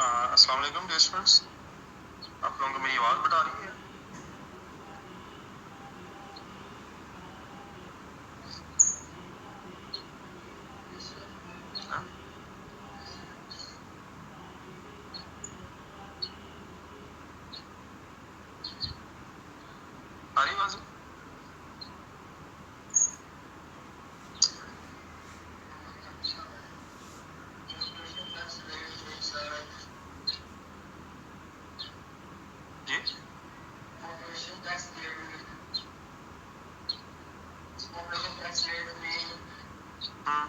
अस्सलाम वालेकुम dear students, आप लोगों को मेरी आवाज़ बता रही है? हाँ? आ रही आवाज़? जी हम्म,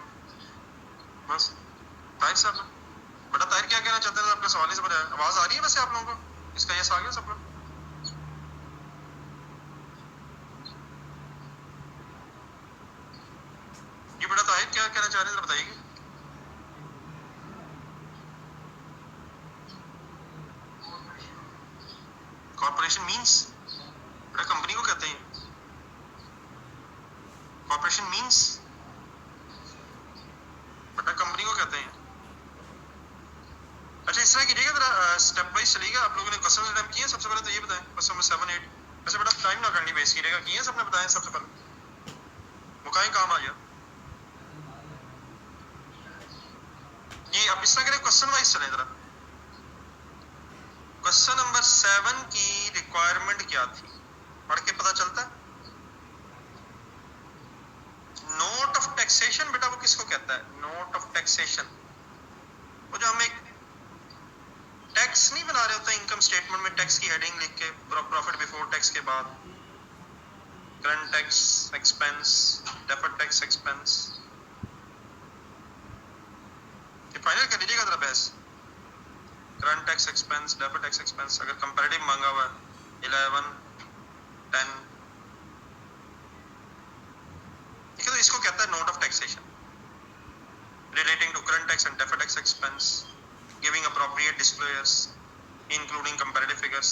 बस ताहिर साहब बड़ा ताहिर क्या कहना चाहते हैं? आपका सवाल ही से बड़ा आवाज़ आ रही है वैसे आप लोगों को? इसका यस आ गया सब लोग? ये बड़ा ताहिर क्या कहना चाह रहे हैं बताइए। कॉर्पोरेशन मींस बड़ा कंपनी को कहते हैं। कॉर्पोरेशन मींस बड़ा कंपनी को कहते हैं। अच्छा इस तरह कीजिएगा जरा, स्टेप वाइज चलिएगा। आप लोगों ने क्वेश्चन अटेम्प्ट किए? सबसे पहले तो ये बताएं क्वेश्चन नंबर 7 8। वैसे बड़ा टाइम ना करनी वेस्ट कीजिएगा। किए सबने? बताएं सबसे पहले मुकाई काम आ गया। ये आप इस तरह करें, क्वेश्चन वाइज चलें जरा। क्वेश्चन नंबर 7 की रिक्वायरमेंट क्या थी पढ़ के पता चलता है। नोट ऑफ टैक्सेशन बेटा वो किसको कहता है? नोट ऑफ टैक्सेशन वो जो हम एक टैक्स नहीं बना रहे होते इनकम स्टेटमेंट में, टैक्स की हेडिंग लिख के प्रॉफिट बिफोर टैक्स के बाद current tax expense, deferred tax expense. ये फाइनल कर लीजिएगा जरा बहस। Current tax expense, deferred tax expense. अगर कंपैरेटिव मांगा हुआ है 11 10, ठीक है, तो इसको कहता है note of taxation relating to current tax and deferred tax expense, giving appropriate disclosures including comparative figures।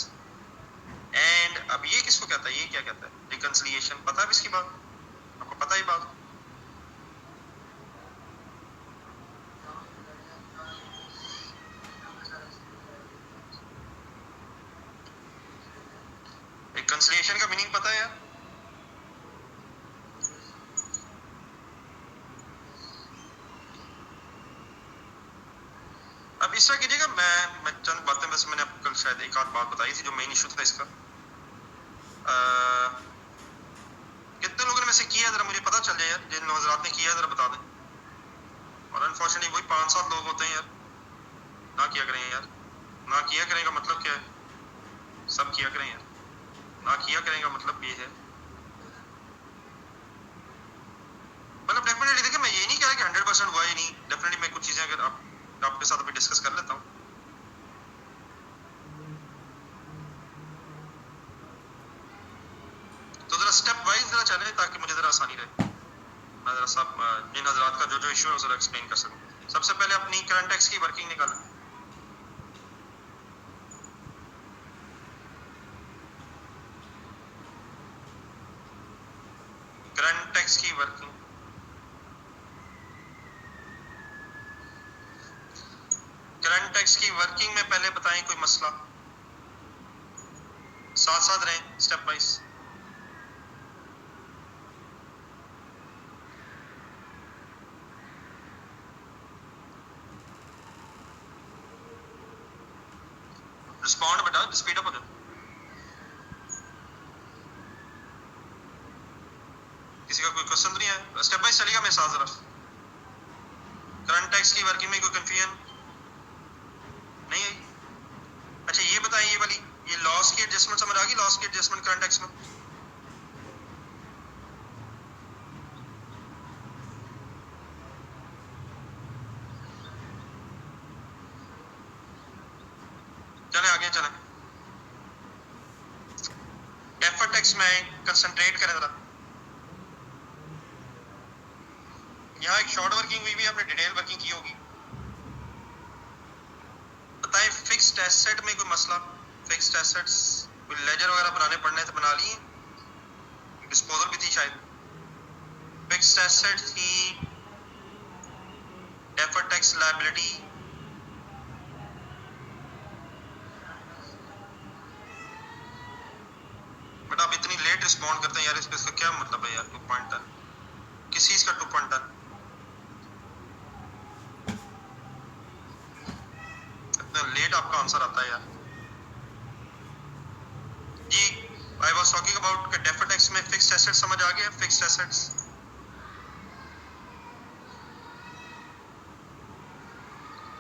and अब ये किसको कहता है? ये क्या कहता है? reconciliation। पता है इसकी बात? आपको पता ही बात? reconciliation का मीनिंग पता है यार? अब इस तरह कीजिएगा, मैं चंद बातें, बस मैंने आपको कल शायद एक आध बात बताई थी जो मेन इशू था इसका। कितने लोगों ने वैसे किया जरा मुझे पता चल जाए यार। जिन हजरात ने किया जरा बता दें। और अनफॉर्चुनेटली वही 5-7 लोग होते हैं यार। ना किया करें यार। ना किया करें का मतलब क्या है? सब किया करें यार। ना किया करें का मतलब ये है, मतलब डेफिनेटली देखिए, मैं ये नहीं कह रहा कि 100% हुआ ही नहीं। डेफिनेटली मैं कुछ चीजें अगर आपके साथ अभी डिस्कस कर लेता हूँ। तो जरा स्टेप वाइज जरा चले ताकि मुझे जरा आसानी रहे। मैं जरा सब जिन हजरात का जो जो इशू है जरा एक्सप्लेन कर सकूँ। सबसे पहले अपनी करंट टैक्स की वर्किंग निकालें। करंट टैक्स की वर्किंग, करंट टैक्स की वर्किंग में पहले बताएं कोई मसला, साथ साथ रहें स्टेप वाइज। रिस्पॉन्ड बेटा, स्पीड अप हो जाओ। किसी का कोई क्वेश्चन तो नहीं है? स्टेप वाइज चलेगा मेरे साथ जरा। करंट टैक्स की वर्किंग में कोई कंफ्यूजन नहीं आई? अच्छा ये बताएं, ये वाली ये लॉस की एडजस्टमेंट समझ आ गई? लॉस की एडजस्टमेंट करंट टैक्स में चले आगे चले। डेफर्ड टैक्स में कंसंट्रेट करें जरा। यहाँ एक शॉर्ट वर्किंग हुई भी, आपने डिटेल वर्किंग की होगी। बताएं फिक्स्ड एसेट में कोई मसला? फिक्स्ड एसेट्स कोई लेजर वगैरह बनाने पड़ने थे, बना लिए? डिस्पोजल भी थी शायद। फिक्स्ड एसेट थी, deferred tax liability, immediate respond करते हैं यार इस पे, इसका क्या मतलब है यार 2 पॉइंट डन, किस चीज का 2 पॉइंट डन, इतना लेट आपका आंसर आता है यार जी। I was talking about deferred tax में फिक्स्ड एसेट्स समझ आ गया, फिक्स्ड एसेट्स।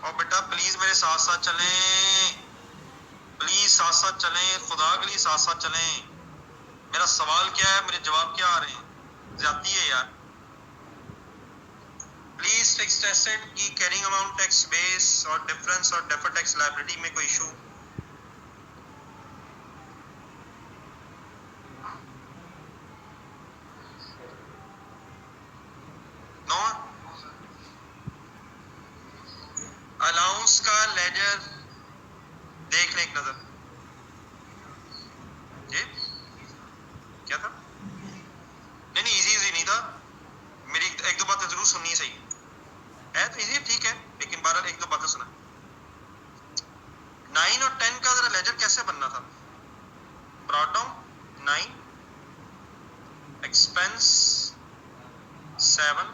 और बेटा प्लीज मेरे साथ साथ चलें, प्लीज साथ साथ चलें, खुदा के लिए साथ साथ चलें। मेरा सवाल क्या है, मेरे जवाब क्या आ रहे हैं, ज्यादती है यार। प्लीज फिक्स्ड एसेट की कैरिंग अमाउंट टैक्स बेस और डिफरेंस और डेफर्ड टैक्स लायबिलिटी में कोई इशू? नो। अलाउंस का लेजर देख ले एक नजर। जी क्या था? नहीं नहीं इजी इजी नहीं था, मेरी एक दो बातें जरूर सुननी सही है तो इजी ठीक है, लेकिन 12 एक दो बातें सुना। 9 और 10 का जरा लेजर कैसे बनना था? Brought down 9 expense 7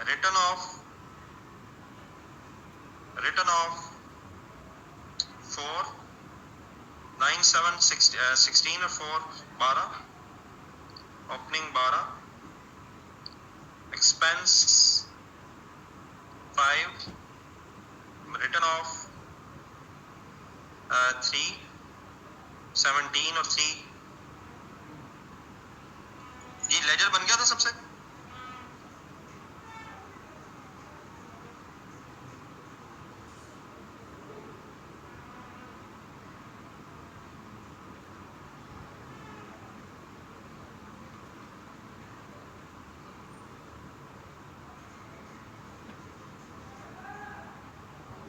return of 4 9 7 16 और 4 12 ओपनिंग 12 एक्सपेंस 5 रिटर्न ऑफ 3 17 और 3। ये लेजर बन गया था सबसे।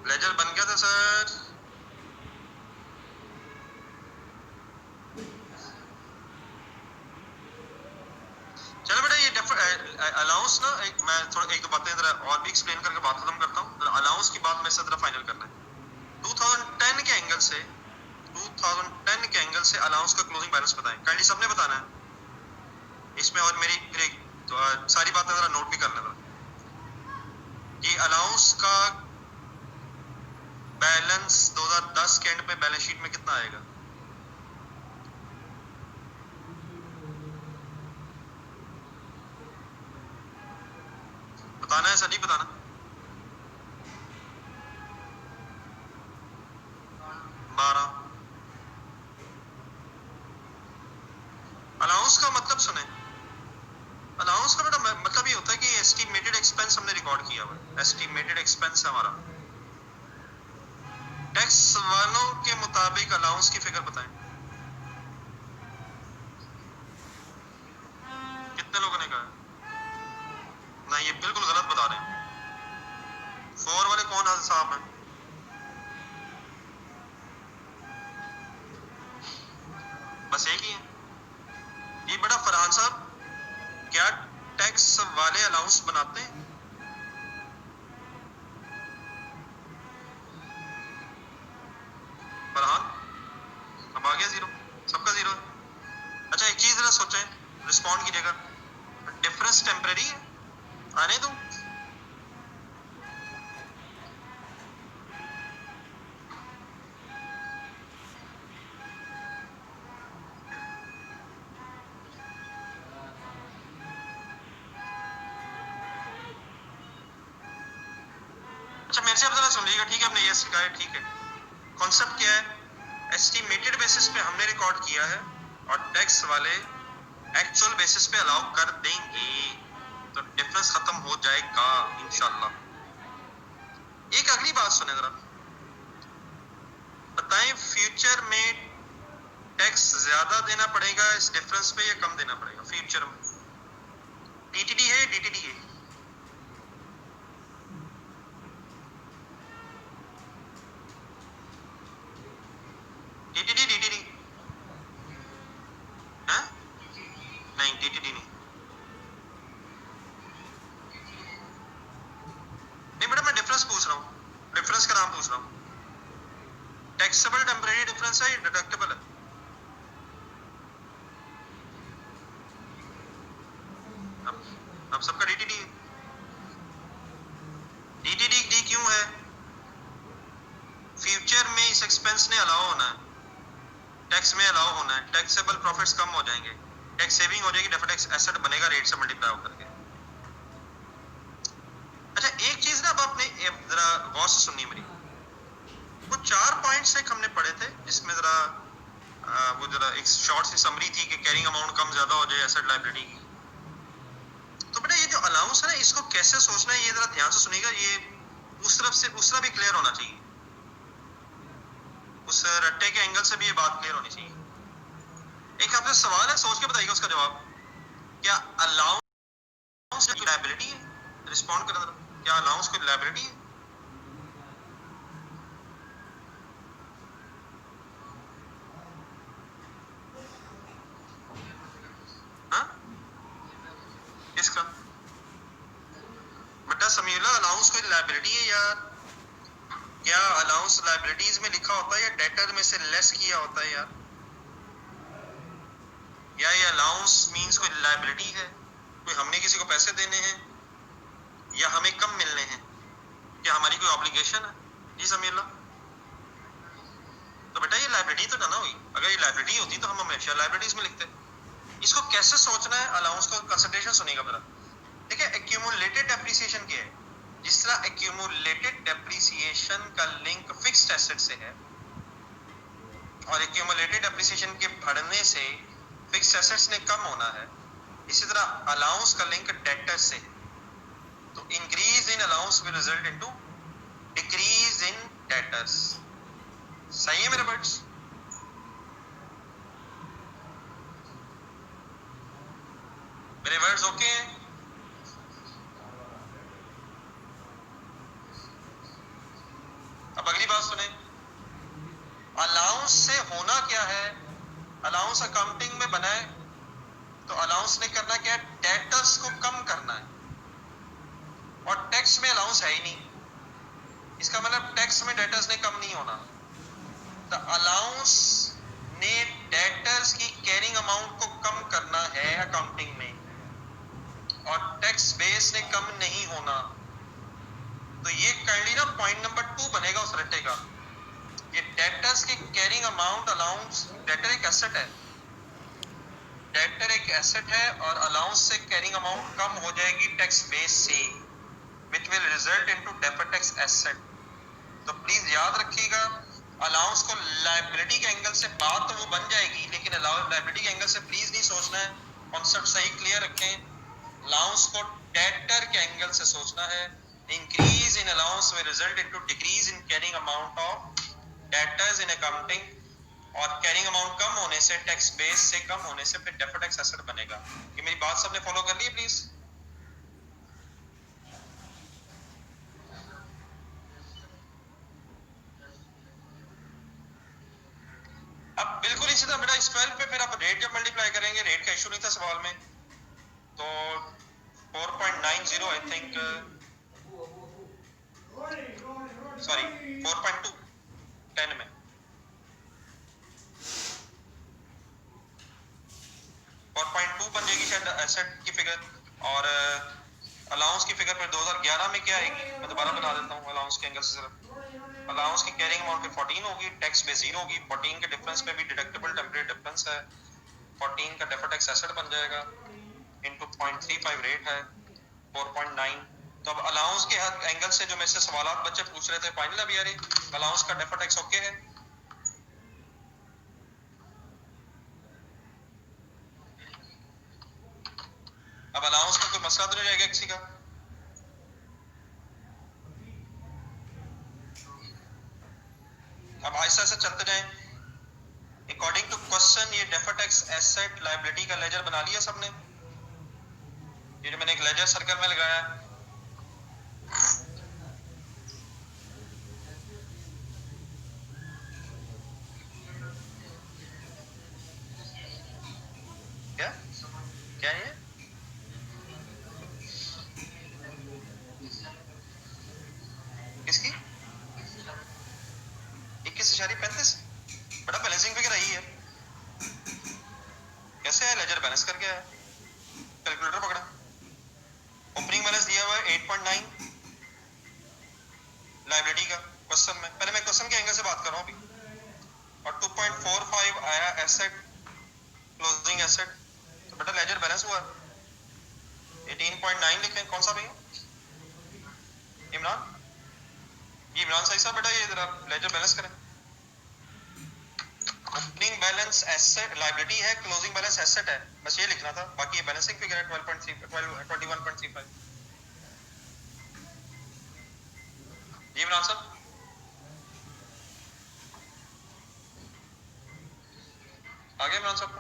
लेजर बन गया था सर। चलो बेटा ये अलाउंस ना मैं थोड़ा एक दो बातें जरा और भी एक्सप्लेन करके बात खत्म करता हूँ। अलाउंस की बात मेरे साथ जरा फाइनल करना है। 2010 के एंगल से 2010 के एंगल से अलाउंस का क्लोजिंग बैलेंस बताएं, काइंडली सबने बताना है इसमें। और मेरी तो सारी बातें जरा नोट भी कर लेना। ये अलाउंस का बैलेंस 2010 के एंड पे बैलेंस शीट में कितना आएगा? बताना है, ऐसा नहीं बताना। 12। अलाउंस का मतलब सुने, अलाउंस का बेटा मतलब ये होता है कि एस्टिमेटेड एक्सपेंस हमने रिकॉर्ड किया हुआ है, एस्टिमेटेड एक्सपेंस है हमारा। टैक्स वालों के मुताबिक अलाउंस की फिगर बताएं। कितने लोगों ने कहा? नहीं ये बिल्कुल गलत बता रहे हैं। 4 वाले कौन है साहब हैं? बस एक ही है। ये बड़ा फरहान साहब, क्या टैक्स वाले अलाउंस बनाते हैं? फरहान अब आ गया जीरो, सबका जीरो है। अच्छा एक चीज जरा सोचें, रिस्पॉन्ड कीजिएगा। डिफरेंस टेम्परेरी है, आने दो। अच्छा मेरे से आप जरा सुन लीजिएगा, ठीक है? आपने ये सिखाया, ठीक है। कॉन्सेप्ट क्या है? एस्टिमेटेड बेसिस पे हमने रिकॉर्ड किया है और टैक्स वाले एक्चुअल बेसिस पे अलाउ कर देंगे, तो डिफरेंस खत्म हो जाएगा इंशाल्लाह। एक अगली बात सुने जरा, बताएं फ्यूचर में टैक्स ज्यादा देना पड़ेगा इस डिफरेंस पे या कम देना पड़ेगा फ्यूचर में? टीटीडी है, डीटीडी है? टीटीडी डीटीडी है? नहीं टीटीडी नहीं। नहीं बेटा मैं डिफरेंस पूछ रहा हूँ, डिफरेंस का नाम पूछ रहा हूँ। टैक्सेबल टेम्परेरी डिफरेंस है या डिडक्टेबल है? अब सबका डीटीडी है। डीटीडी डी क्यों है? फ्यूचर में इस एक्सपेंस ने अलाउ होना है, टैक्स में अलाउ होना है, टैक्सेबल प्रॉफिट्स कम हो जाएंगे, टैक्स सेविंग हो जाएगी, डेफर्ड टैक्स एसेट बनेगा रेट से मल्टीप्लाई होकर के। अच्छा एक चीज ना अब आपने जरा गौर से सुननी मेरी, वो 4 पॉइंट्स एक हमने पढ़े थे जिसमें जरा वो जरा एक शॉर्ट सी समरी थी कि कैरिंग अमाउंट कम ज्यादा हो जाए एसेट लायबिलिटी की। तो बेटा ये जो अलाउंस है ना, इसको कैसे सोचना है ये जरा ध्यान से सुनिएगा, ये उस तरफ से दूसरा भी क्लियर होना चाहिए, उस रट्टे के एंगल से भी ये बात क्लियर होनी चाहिए। एक आपसे सवाल है, सोच के बताइएगा उसका जवाब। क्या अलाउंस कोई लायबिलिटी है? रिस्पॉन्ड करें जरा, क्या अलाउंस कोई लायबिलिटी है? हाँ किसका? बेटा समीउल्लाह अलाउंस कोई लायबिलिटी है यार? क्या अलाउंस लायबिलिटीज में लिखा होता है या डेटर में से लेस किया होता है यार? या ये अलाउंस मींस कोई लायबिलिटी है, कोई हमने किसी को पैसे देने हैं या हमें कम मिलने हैं, क्या हमारी कोई ऑब्लिगेशन है? जी समीउल्लाह, तो बेटा ये लायबिलिटी तो ना हुई। अगर ये लायबिलिटी होती तो हम हमेशा लायबिलिटीज में लिखते। इसको कैसे सोचना है अलाउंस को, कंसंट्रेशन सुनिएगा जरा। देखिए एक्यूमुलेटेड डेप्रिसिएशन क्या है? जिस तरह एक्यूमुलेटेड डेप्रिसिएशन का लिंक फिक्स्ड एसेट से है और एक्यूमुलेटेड डेप्रिसिएशन के बढ़ने से फिक्स्ड एसेट्स ने कम होना है, इसी तरह अलाउंस का लिंक डेटर्स से है। तो increase in allowance will result into decrease in debtors. सही है मेरे बर्ड्स? मेरे वर्ड्स ओके हैं? अब अगली बात सुने, अलाउंस से होना क्या है? अलाउंस अकाउंटिंग में बना है तो अलाउंस ने करना क्या है? डेटर्स को कम करना है, और टैक्स में अलाउंस है ही नहीं, इसका मतलब टैक्स में डेटर्स ने कम नहीं होना। तो अलाउंस ने डेटर्स की कैरिंग अमाउंट को कम करना है अकाउंटिंग में, और टैक्स बेस ने कम नहीं होना। तो ये कर ली ना, पॉइंट नंबर 2 बनेगा उस रट्टे का। ये डेटर्स की कैरिंग अमाउंट, अलाउंस, डेटर एक एसेट है, डेटर एक एसेट है और अलाउंस से कैरिंग अमाउंट कम हो जाएगी टैक्स बेस से, which will result into deferred tax asset। तो प्लीज याद रखिएगा, अलाउंस को लायबिलिटी के एंगल से बात तो वो बन जाएगी, लेकिन लायबिलिटी के एंगल से प्लीज नहीं सोचना है, कॉन्सेप्ट सही क्लियर रखें। अलाउंस को डेटर के एंगल से सोचना है। Increase in allowance will result into decrease in carrying amount of debtors in accounting, और कैरिंग अमाउंट कम होने से, टैक्स बेस से कम होने से फिर डेफर्ड टैक्स एसेट बनेगा। ये मेरी बात सबने फॉलो कर ली है प्लीज? अब बिल्कुल इसी तरह बेटा इस 12 पे फिर आप रेट जब मल्टीप्लाई करेंगे, रेट का इशू नहीं था सवाल में, तो 4.90 आई थिंक, सॉरी 4.2 10 में 4.2 बन जाएगी शायद एसेट की फिगर, और अलाउंस की फिगर पर 2011 में क्या आएगी, मैं दोबारा बना देता हूँ अलाउंस के एंगल से सिर्फ। अलाउंस की कैरिंग अमाउंट पे 14 होगी, टैक्स पे 0 होगी, 14 के डिफरेंस में भी डिडक्टेबल टेम्परेरी डिफरेंस है, 14 का डेफर्ड टैक्स एसेट बन जाएगा, इनटू 0.35 रेट है 4.9। तो अब अलाउंस के एंगल से जो मेरे से सवालात बच्चे पूछ रहे थे, फाइनल अभी यार अलाउंस का डेफर्ड टैक्स ओके है? अब अलाउंस का कोई मसला तो नहीं रहेगा किसी का? अब आहिस्ता से चलते जाएं। अकॉर्डिंग टू क्वेश्चन ये डेफर्ड टैक्स एसेट लायबिलिटी का लेजर बना लिया सबने? ये जो मैंने एक लेजर सर्कल में लगाया है, क्या क्या ये किसकी 21.35 बड़ा बैलेंसिंग फिगर आई है, कैसे है लेजर बैलेंस करके आया, कैलकुलेटर पकड़ा। ओपनिंग बैलेंस दिया हुआ है 8.9 लायबिलिटी का क्वेश्चन में, पहले मैं क्वेश्चन के एंगल से बात कर रहा हूँ अभी, और 2.45 आया एसेट, क्लोजिंग एसेट, तो बेटा लेजर बैलेंस हुआ 18.9 लिखें। कौन सा भैया? इमरान, ये इमरान सही साहब, बेटा ये जरा लेजर बैलेंस करें। ओपनिंग बैलेंस एसेट लायबिलिटी है, क्लोजिंग बैलेंस एसेट है, बस ये लिखना था, बाकी ये बैलेंसिंग फिगर है 21.35। जी इमरान साहब, आगे इमरान साहब।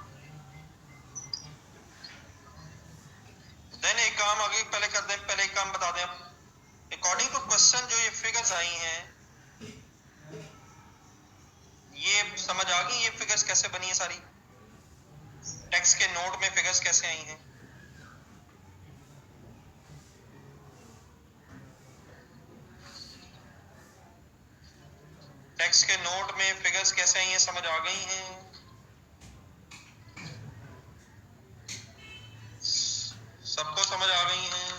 देन एक काम आगे पहले कर दें, पहले एक काम बता दें आप, अकॉर्डिंग टू क्वेश्चन जो ये फिगर्स आई हैं, ये समझ आ गई ये फिगर्स कैसे बनी है सारी, टेक्स्ट के नोट में फिगर्स कैसे आई हैं? टेक्स्ट के नोट में फिगर्स कैसे आई हैं, समझ आ गई हैं? सबको समझ आ गई हैं?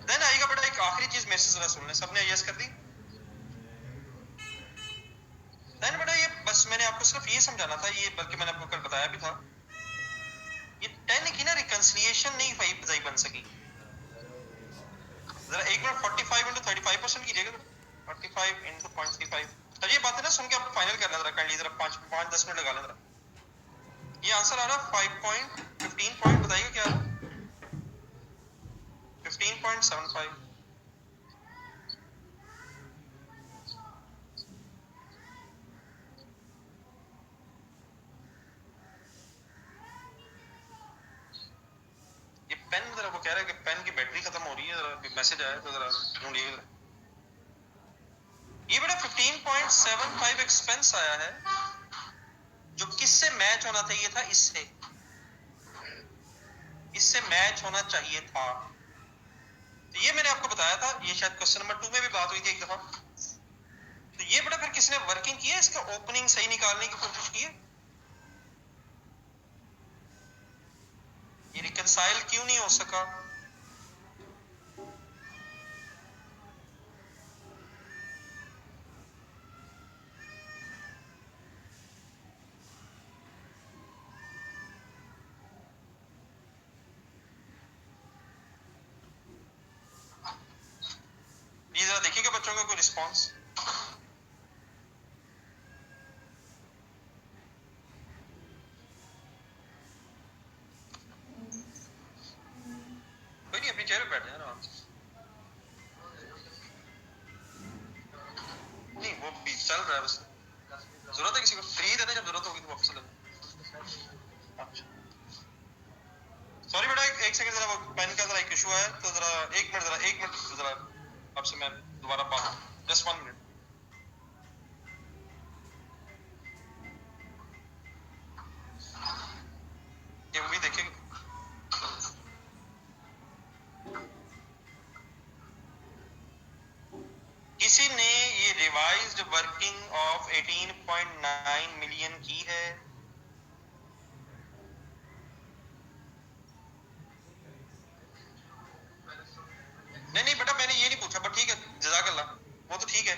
देन आएगा बेटा एक आखिरी चीज मेरे से जरा सुन लें, सबने यस कर दी? देन बेटा ये बस मैंने आपको सिर्फ ये समझाना था, ये बल्कि मैंने आपको कल बताया भी था, ये 10 की ना रिकंसिलिएशन नहीं सही बन सकी। जरा एक मिनट 45 इंटू 35% कीजिएगा, 45 इंटू 0.35। तो ये बात है ना, सुन के आप फाइनल करना जरा काइंडली, जरा 5-10 मिनट लगा लें जरा। ये आंसर आ रहा 5.15 पॉइंट, बताइएगा क्या आ रहा? 15.75। ये पेन जरा वो कह रहा है कि पेन की बैटरी खत्म हो रही है, जरा मैसेज आया तो जरा ढूंढिएगा। ये बेटा 15.75 एक्सपेंस आया है, जो किससे मैच होना चाहिए था? इससे मैच होना चाहिए था। तो ये मैंने आपको बताया था, ये शायद क्वेश्चन नंबर 2 में भी बात हुई थी एक दफा। तो ये बेटा फिर किसने वर्किंग की है, इसका ओपनिंग सही निकालने की कोशिश की है, ये रिकंसाइल क्यों नहीं हो सका? ये जरा देखिएगा बच्चों का कोई रिस्पॉन्स। कोई नहीं, अपनी चेयर पे बैठ जाए आराम से। नहीं वो भी चल रहा है बस, जरूरत है किसी को फ्री देने, जब जरूरत होगी तो वापस ले लेना। अच्छा सॉरी बेटा, एक सेकंड, जरा वो पेन का जरा एक इशू है, तो जरा एक मिनट जरा आपसे मैं दोबारा बात, जस्ट 1 मिनट। ये मूवी देखेंगे? किसी ने ये रिवाइज्ड वर्किंग ऑफ 18.9 मिलियन की है? नहीं नहीं बेटा मैंने ये नहीं पूछा, बट ठीक है, जज़ाकल्लाह, वो तो ठीक है।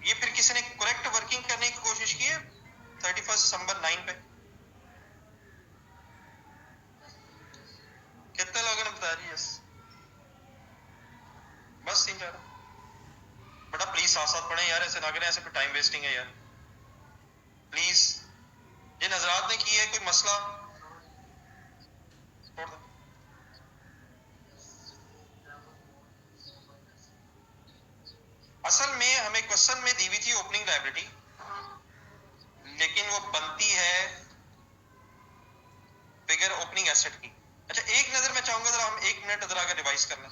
ये फिर किसी ने करेक्ट वर्किंग करने की कोशिश की है 31 दिसंबर 9 पे? कितने लोगों ने बताया जी? यस, बस 3-4। बेटा प्लीज साथ साथ पढ़ें यार, ऐसे ना करें, ऐसे फिर टाइम वेस्टिंग है यार, प्लीज। जिन हजरात ने की है कोई मसला छोड़ दो। असल में हमें क्वेश्चन में दी हुई थी ओपनिंग लायबिलिटी, लेकिन वो बनती है फिगर ओपनिंग एसेट की। अच्छा एक नजर मैं चाहूंगा जरा, हम 1 मिनट जरा आगे रिवाइज कर लें।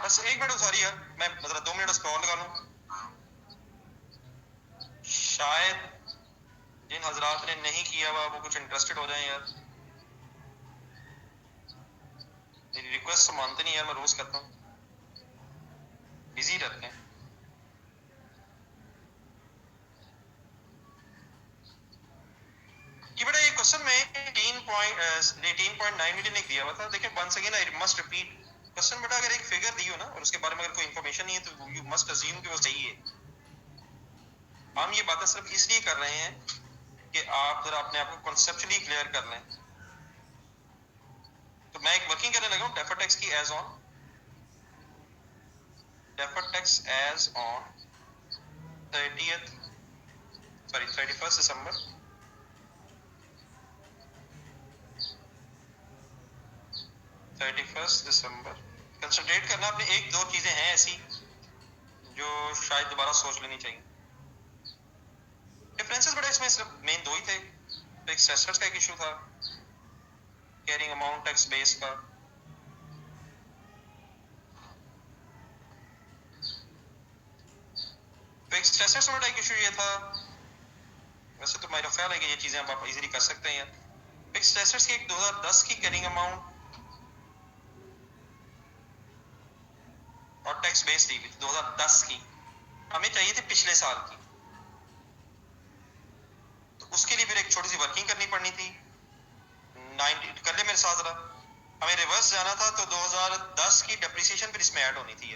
बस 1 मिनट, सॉरी यार, मैं जरा 2 मिनट उसका और लगा लूं शायद। जिन हजरात ने नहीं किया हुआ वो कुछ इंटरेस्टेड हो जाए यार, मेरी रिक्वेस्ट तो मानते नहीं यार, मैं रोज करता हूँ, बिजी रहते हैं। कि बेटा ये क्वेश्चन में 18.9 मिलियन एक दिया हुआ था। देखिए once again I must repeat question, बेटा अगर एक फिगर दी हो ना और उसके बारे में अगर कोई इंफॉर्मेशन नहीं है तो यू मस्ट अज्यूम कि वो सही है। हम ये बातें सिर्फ इसलिए कर रहे हैं कि आप जरा अपने आप को कॉन्सेप्चुअली क्लियर कर लें। तो मैं एक वर्किंग करने लगा हूँ डेफर्ड टैक्स की as on, deferred tax as on 31 दिसंबर 31 दिसंबर। कंसंट्रेट करना अपने, एक दो चीजें हैं ऐसी जो शायद दोबारा सोच लेनी चाहिए। डिफरेंसेस बड़ा इसमें सिर्फ मेन दो ही थे। फिक्स्ड एसेट्स का एक इशू था, कैरिंग अमाउंट टैक्स बेस का। फिक्स्ड एसेट्स में एक इशू ये था, वैसे तो मेरा ख्याल है कि ये चीजें आप इजीली कर सकते हैं। फिक्स्ड एसेट्स की एक 2010 की कैरिंग अमाउंट और टैक्स बेस दी हुई 2010 की, हमें चाहिए थी पिछले साल की। तो उसके लिए फिर एक छोटी सी वर्किंग करनी पड़नी थी। 90 कर ले मेरे साथ जरा, हमें रिवर्स जाना था तो 2010 की डेप्रिसिएशन फिर इसमें ऐड होनी थी।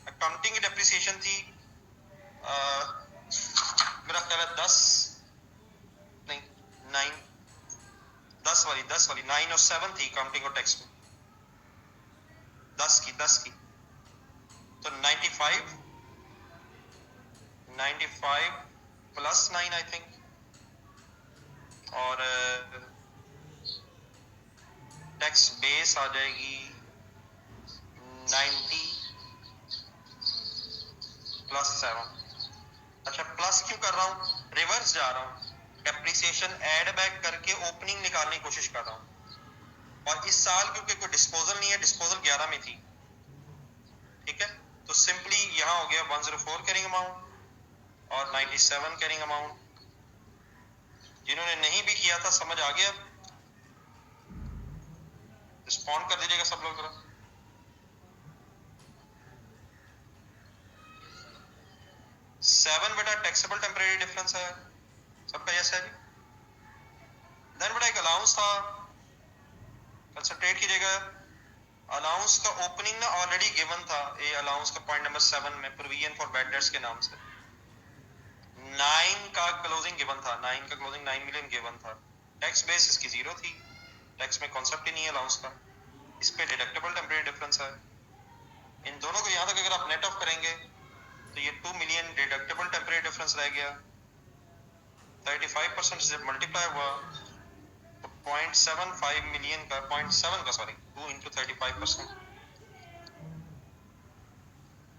अकाउंटिंग की डेप्रिसिएशन थी मेरा ख्याल है 10 नहीं 9 10 वाली 9 और 7 थी अकाउंटिंग और टैक्स में, 10 की। तो 95 प्लस 9 आई थिंक, और टैक्स बेस आ जाएगी 90 प्लस 7। अच्छा प्लस क्यों कर रहा हूँ, रिवर्स जा रहा हूँ, डेप्रिसिएशन ऐड बैक करके ओपनिंग निकालने की कोशिश कर रहा हूँ। और इस साल क्योंकि कोई डिस्पोजल नहीं है, डिस्पोजल 11 में थी, ठीक है, तो सिंपली यहाँ हो गया 104 कैरिंग अमाउंट और 97 कैरिंग अमाउंट। जिन्होंने नहीं भी किया था समझ आ गया, रिस्पॉन्ड कर दीजिएगा सब लोग जरा। 7 बेटा टैक्सेबल टेम्परेरी डिफरेंस है, सबका यस है जी। देन बेटा एक अलाउंस था, कंसंट्रेट कीजिएगा। अलाउंस का ओपनिंग ना ऑलरेडी गिवन था, ये अलाउंस का पॉइंट नंबर 7 में प्रोविजन फॉर बैड डेट्स के नाम से 9 का क्लोजिंग गिवन था, 9 का क्लोजिंग 9 मिलियन गिवन था। टैक्स बेस इसकी 0 थी, टैक्स में कॉन्सेप्ट ही नहीं है अलाउंस का, इस पे डिडक्टेबल टेम्परेरी डिफरेंस है। इन दोनों को यहाँ तक अगर आप नेट ऑफ करेंगे तो ये 2 मिलियन डिडक्टेबल टेम्परेरी डिफरेंस रह गया। 35% से मल्टीप्लाई हुआ तो 0.75 मिलियन का 0.7 का सॉरी 2 इंटू 35%।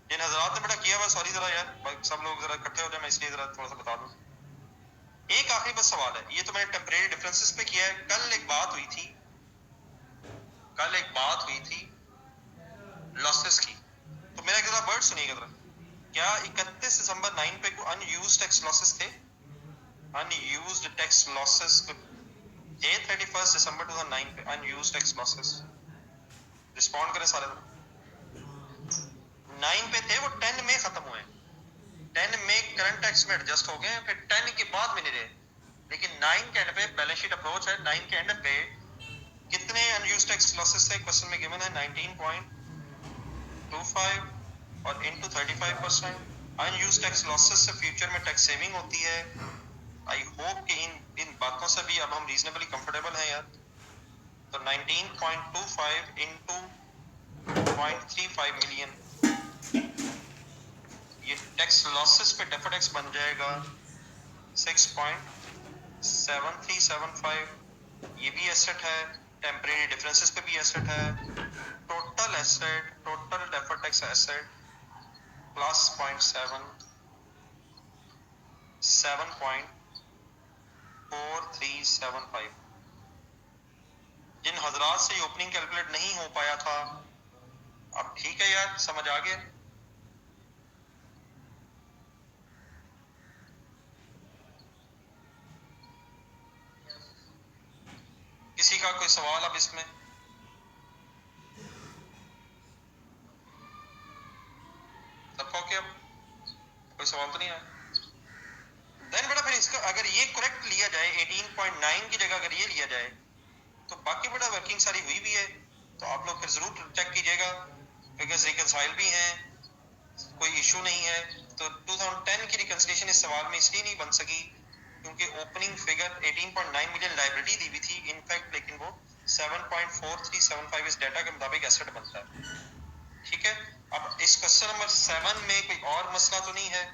जिन हजरात ने बेटा किया हुआ सॉरी जरा यार सब लोग जरा इकट्ठे हो जाए, मैं इसलिए जरा थोड़ा सा बता दूं। एक आखिरी बस सवाल है, ये तो मैंने टेम्परेरी डिफरेंसेस पे किया है। कल एक बात हुई थी लॉसेस की, तो मेरा जरा वर्ड सुनिएगा जरा। क्या 31 दिसंबर 9 पे को अनयूज्ड टैक्स लॉसेस थे? अनयूज्ड टैक्स लॉसेस थे 31 दिसंबर 2009 पे अनयूज्ड टैक्स लॉसेस? रिस्पॉन्ड करें सारे। 9 पे थे, वो 10 में खत्म हुए, 10 में करंट टैक्स में एडजस्ट हो गए, फिर 10 के बाद में नहीं रहे। लेकिन 9 के एंड पे बैलेंस शीट अप्रोच है, 9 के एंड पे कितने अनयूज्ड टैक्स लॉसेस थे? क्वेश्चन में गिवन है 19.25 और इनटू 35%। अनयूज्ड टैक्स लॉसेस से फ्यूचर में टैक्स सेविंग होती है। आई होप कि इन बातों से भी अब हम रीजनेबली कंफर्टेबल हैं यार। तो 19.25 इनटू 0.35 मिलियन, ये टैक्स लॉसेस पे डेफर्ड टैक्स बन जाएगा 6.7375। ये भी एसेट है, टेम्परेरी डिफरेंसेस पे भी एसेट है। Total asset, total deferred tax asset plus 7.4375। जिन हजरात से ओपनिंग कैलकुलेट नहीं हो पाया था, अब ठीक है यार, समझ आ गया। का कोई सवाल अब इसमें? सबको क्या कोई सवाल तो नहीं आया? देन बेटा फिर इसका अगर ये करेक्ट लिया जाए 18.9 की जगह अगर ये लिया जाए तो बाकी बेटा वर्किंग सारी हुई भी है, तो आप लोग फिर जरूर चेक कीजिएगा बिकॉज रिकंसाइल भी हैं, कोई इशू नहीं है। तो 2010 की रिकंसिलिएशन इस सवाल में इसलिए नहीं बन सकी क्योंकि ओपनिंग फिगर 18.9 मिलियन लाइब्रेरी दी हुई थी इनफैक्ट, लेकिन वो 7.4375 इस डाटा के मुताबिक एसेट बनता है। ठीक है, अब इस क्वेश्चन नंबर 7 में कोई और मसला तो नहीं है?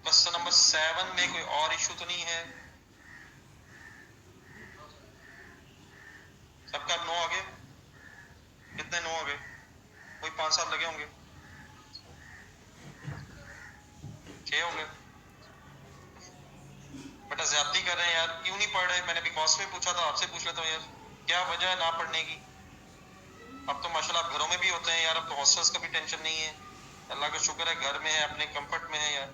क्वेश्चन नंबर 7 में कोई और इशू तो नहीं है? सबका 9 आ गए? कितने 9 आ गए? कोई 5-7 लगे होंगे, 6 हो गए। बेटा ज्यादती कर रहे हैं यार, क्यों नहीं पढ़ रहे? मैंने बिकॉज में पूछा था, आपसे पूछ लेता हूँ यार, क्या वजह है ना पढ़ने की? अब तो माशाल्लाह आप घरों में भी होते हैं यार, अब तो हॉस्टल्स का भी टेंशन नहीं है, अल्लाह का शुक्र है घर में है, अपने कंफर्ट में है यार,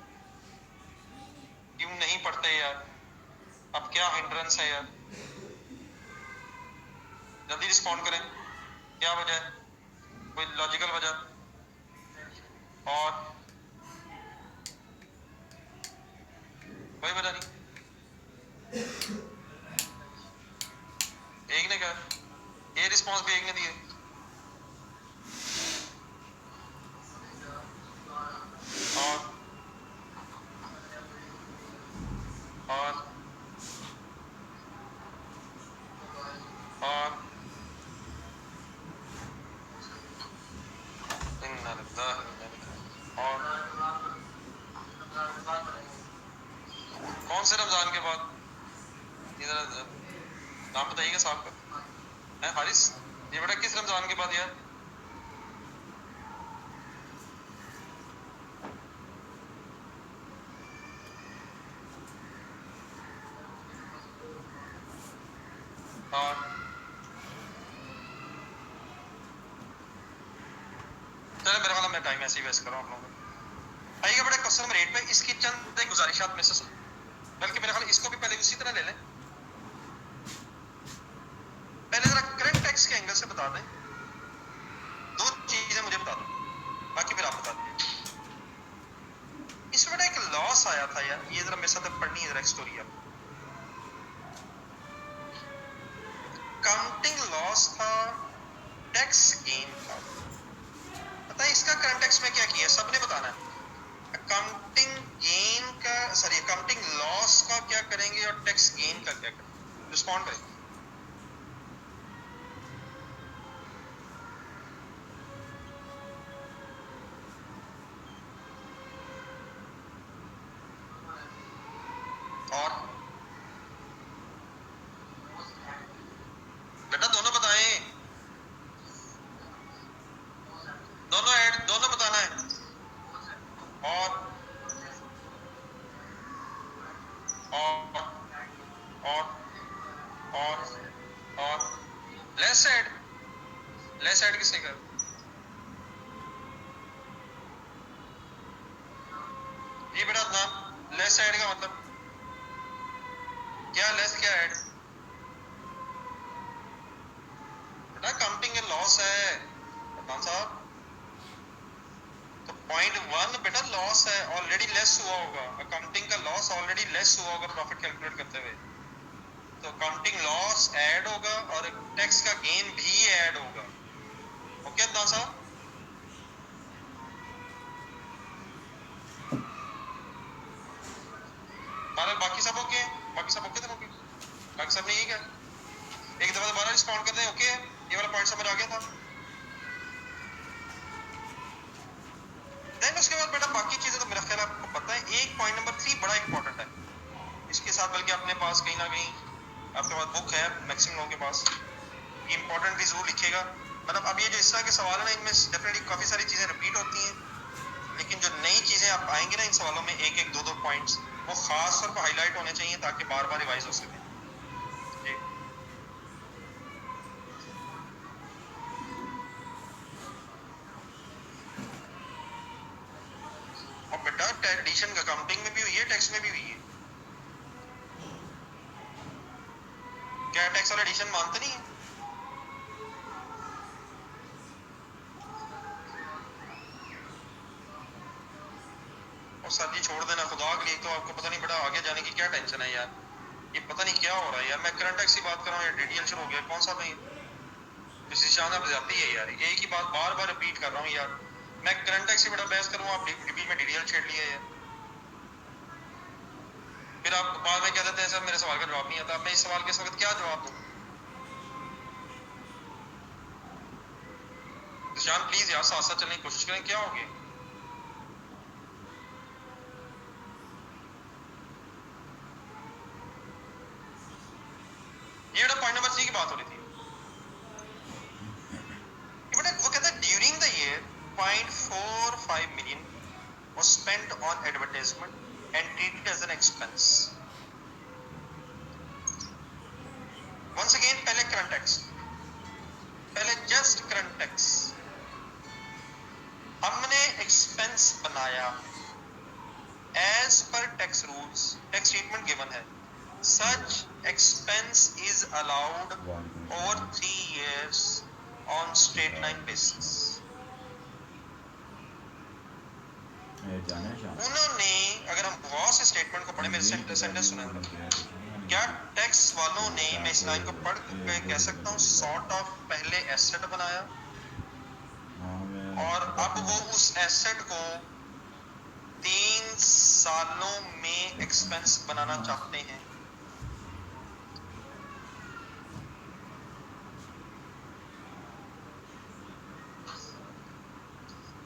क्यों नहीं पढ़ते यार? अब क्या हिंड्रेंस है यार? जल्दी रिस्पॉन्ड करें, क्या वजह है? कोई लॉजिकल वजह? और कोई वजह नहीं? एक ने कहा, ये रिस्पॉन्स भी एक ने दिए। और और और और कौन से रमजान के बाद? इधर नाम बताइएगा साहब का है? हारिस, ये बेटा किस रमजान के बाद यार? और चलो मेरे ख्याल मैं टाइम ऐसे ही वेस्ट कर रहा हूँ आप लोगों को। आइएगा बेटा क्वेश्चन नंबर 8 पे, इसकी चंद गुजारिशात में से, बल्कि मेरे ख्याल इसको भी पहले उसी तरह ले लें। पहले जरा करंट टैक्स के एंगल से बता दें, दो चीजें मुझे बता दो, बाकी फिर आप बता दीजिए। इसमें बेटा एक लॉस आया था यार, ये जरा मेरे साथ पढ़नी है जरा एक स्टोरी। आप काउंटिंग लॉस था, टैक्स गेन था, पता है इसका करंट टैक्स में क्या किया? सबने बताना है। अकाउंटिंग गेन का, सॉरी अकाउंटिंग लॉस का क्या करेंगे और टैक्स गेन का क्या करेंगे? रिस्पॉन्ड करेंगे। और बेटा दोनों बताएं, दोनों ऐड, दोनों बताना है। और और और और और लेस ऐड, लेस ऐड किसने कर? ये बेटा नाम लेस ऐड का मतलब क्या? लेस क्या ऐड? बेटा काउंटिंग के लॉस है प्रधान साहब, तो 0.1 बेटा लॉस है, ऑलरेडी लेस हुआ होगा, अकाउंटिंग का लॉस ऑलरेडी लेस हुआ होगा प्रॉफिट कैलकुलेट करते हुए, तो अकाउंटिंग लॉस ऐड होगा और टैक्स का गेन भी ऐड होगा। ओके प्रधान साहब? बाकी सब ओके? बाकी सब ओके? तो ओके, बाकी सब नहीं है क्या? एक दफा दोबारा रिस्पॉन्ड कर दें। ओके, ये वाला पॉइंट समझ आ गया था? देन उसके बाद बेटा बाकी चीजें तो मेरा ख्याल आपको पता है। एक पॉइंट नंबर 3 बड़ा इंपॉर्टेंट है, इसके साथ बल्कि अपने पास कहीं ना कहीं आपके पास बुक है मैक्सिमम लोगों के पास, ये इंपॉर्टेंट भी जरूर लिखिएगा। मतलब अब ये जो इस तरह के सवाल है ना, इनमें डेफिनेटली काफी सारी चीजें रिपीट होती हैं, लेकिन जो नई चीजें आप आएंगे ना इन सवालों में, एक एक दो दो पॉइंट्स वो खास तौर पर हाईलाइट होने चाहिए ताकि बार बार रिवाइज हो सके। जी और बेटा एडिशन अकाउंटिंग में भी हुई है, टैक्स में भी हुई है। क्या टैक्स वाला एडिशन मानते नहीं है? और सर जी छोड़ देना खुदा के लिए, तो आपको पता नहीं बेटा आगे जाने की क्या टेंशन है यार, ये पता नहीं क्या हो रहा है यार। मैं करंट टैक्स की बात कर रहा हूँ, डिटेल शुरू हो गया, कौन सा भाई निशान आप जाती है यार, एक ही बात बार बार रिपीट कर रहा हूँ यार। मैं करंट टैक्स की बड़ा बहस करूँ, आप डिबी में डिटेल छेड़ लिया यार। फिर आप बाद में कह देते हैं सर मेरे सवाल का जवाब नहीं आता। अब मैं इस सवाल के इस वक्त क्या जवाब दूँ? निशान प्लीज यार साथ साथ चलने की कोशिश करें, क्या हो गया? ये बेटा पॉइंट नंबर 3 की बात हो रही थी। बेटा वो कहता है during the year 0.45 million was spent on advertisement and treated as an expense. Once again पहले करंट टैक्स, पहले जस्ट करंट टैक्स हमने एक्सपेंस बनाया as per tax rules, tax treatment given है। Such expense is allowed over 3 years on straight line basis. उन्होंने, अगर हम गौर से statement को पढ़े, मेरे सेंटेंस सुने, क्या टैक्स वालों ने, मैं इस लाइन को पढ़ के कह सकता हूँ, सॉर्ट ऑफ पहले एसेट बनाया और अब वो उस एसेट को 3 सालों में एक्सपेंस बनाना चाहते हैं।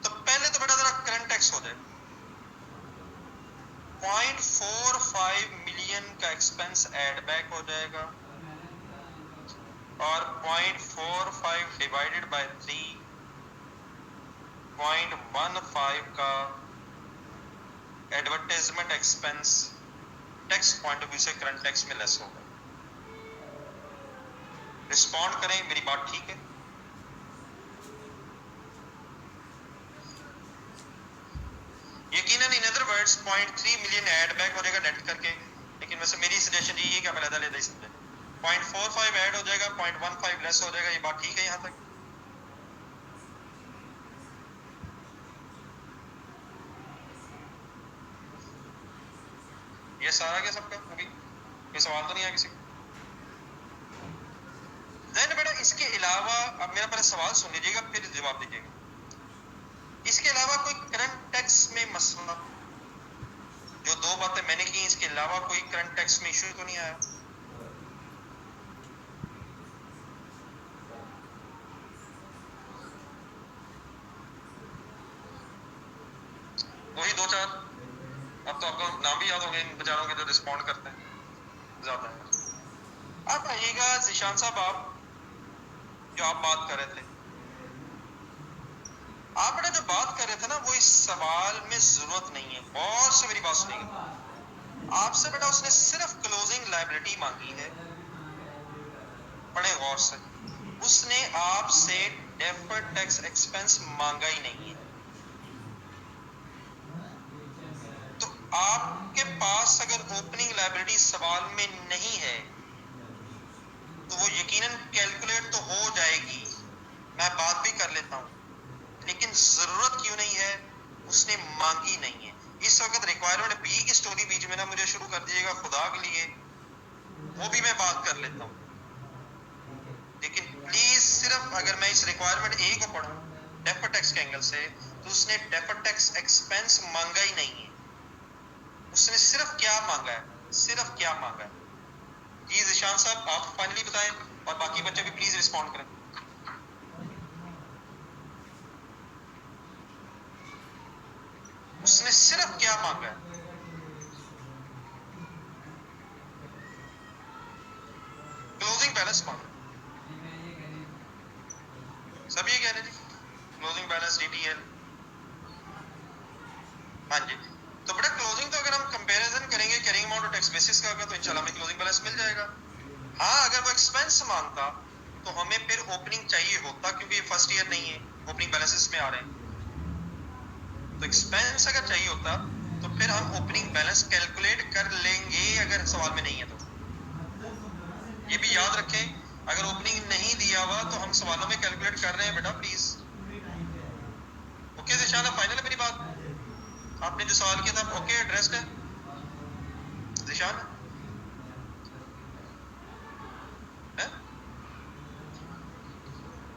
तो पहले तो बेटा जरा करंट टैक्स हो जाए। 0.45 मिलियन का एक्सपेंस एड बैक हो जाएगा और 0.45 डिवाइडेड बाय 3.15 का advertisement expense tax point of view से करंट टैक्स में लेस होगा। रिस्पॉन्ड करें, मेरी बात ठीक है? यकीनन in other words 0.3 million add back हो जाएगा नेट करके, लेकिन वैसे मेरी सजेशन यही है कि आप अलग-अलग ही समझें। 0.45 ऐड हो जाएगा, 0.15 लेस हो जाएगा, ये बात ठीक है यहाँ तक? ये सारा क्या सबका? अभी कोई सवाल तो नहीं है किसी को? देन बेटा इसके अलावा, अब मेरा पहले सवाल सुन लीजिएगा फिर जवाब दीजिएगा। इसके अलावा कोई करंट टैक्स में मसला, जो 2 बातें मैंने की, इसके अलावा कोई करंट टैक्स में इशू तो नहीं आया? वही 2-4, अब तो आपको नाम भी याद होंगे इन बेचारों के जो रिस्पॉन्ड करते हैं ज्यादा है। अब आइएगा जिशान साहब, आप जो आप बात कर रहे थे, आप बेटा जो बात कर रहे थे ना, वो इस सवाल में जरूरत नहीं है। और से मेरी बात सुनिएगा, आपसे बेटा उसने सिर्फ क्लोजिंग लायबिलिटी मांगी है, बड़े गौर से। उसने आपसे डेफर्ड टैक्स एक्सपेंस मांगा ही नहीं है। तो आपके पास अगर ओपनिंग लायबिलिटी सवाल में नहीं है तो वो यकीनन कैलकुलेट तो हो जाएगी, मैं बात भी कर लेता हूं, लेकिन जरूरत क्यों नहीं है? उसने मांगी नहीं है। इस वक्त रिक्वायरमेंट बी की स्टोरी बीच में ना मुझे शुरू कर दीजिएगा खुदा के लिए, वो भी मैं बात कर लेता हूं, लेकिन प्लीज सिर्फ अगर मैं इस रिक्वायरमेंट ए को पढ़ूं डेफर्ड टैक्स के एंगल से, तो उसने डेफर्ड टैक्स एक्सपेंस मांगा ही नहीं है। उसने सिर्फ क्या मांगा है? सिर्फ क्या मांगा है? जी जिशान साहब आप फाइनली बताएं, और बाकी बच्चे भी प्लीज रिस्पॉन्ड करें। उसने सिर्फ क्या मांगा है? क्लोजिंग बैलेंस मांगा। सब ये कह रहे जी क्लोजिंग बैलेंस डीटीएल। हाँ जी, तो बेटा क्लोजिंग तो अगर हम कंपैरिजन करेंगे कैरिंग अमाउंट और टैक्स बेसिस का, तो इंशाल्लाह हमें क्लोजिंग बैलेंस मिल जाएगा। हाँ, अगर वो एक्सपेंस मांगता तो हमें फिर ओपनिंग चाहिए होता, क्योंकि ये फर्स्ट ईयर नहीं है, ओपनिंग बैलेंसेस में आ रहे हैं। तो एक्सपेंस अगर चाहिए होता तो फिर हम ओपनिंग बैलेंस कैलकुलेट कर लेंगे, अगर सवाल में नहीं है तो। ये भी याद रखें, अगर ओपनिंग नहीं दिया हुआ तो हम सवालों में कैलकुलेट कर रहे हैं बेटा, प्लीज। ओके ज़िशान, फाइनल है मेरी बात? आपने जो सवाल किया था ओके एड्रेस्ड है ज़िशान? है?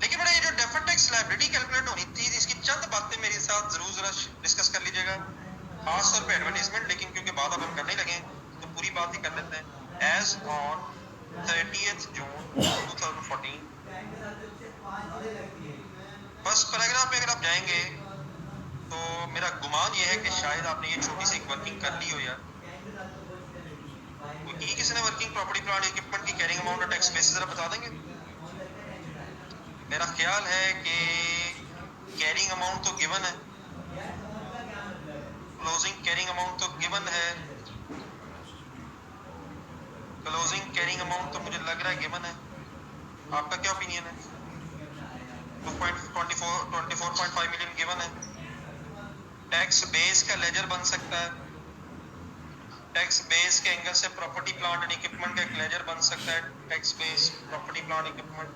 लेकिन बेटा ये जो डेफर्ड टैक्स लायबिलिटी कैलकुलेट होनी थी, इसकी चंद बातें मेरे साथ जरूर जरा डिस्कस कर लीजिएगा, खास तौर पे एडवर्टीजमेंट, लेकिन क्योंकि बात अब हम करने लगे तो पूरी बात ही कर लेते हैं। As on 30th June 2014, first paragraph में अगर आप जाएंगे तो मेरा गुमान ये है कि शायद आपने ये छोटी सी एक वर्किंग कर ली हो यार। कोई किसी ने वर्किंग प्रॉपर्टी प्लांट इक्विपमेंट की कैरिंग अमाउंट और टैक्स बेसिस जरा बता देंगे? मेरा ख्याल है कि कैरिंग अमाउंट तो गिवन है, क्लोजिंग कैरिंग अमाउंट तो गिवन है, क्लोजिंग कैरिंग अमाउंट तो मुझे लग रहा है गिवन है। आपका क्या ओपिनियन है? 24.5 मिलियन गिवन है। टैक्स बेस का लेजर बन सकता है, टैक्स बेस के एंगल से प्रॉपर्टी प्लांट एंड इक्विपमेंट का एक लेजर बन सकता है। Tax base property plant equipment,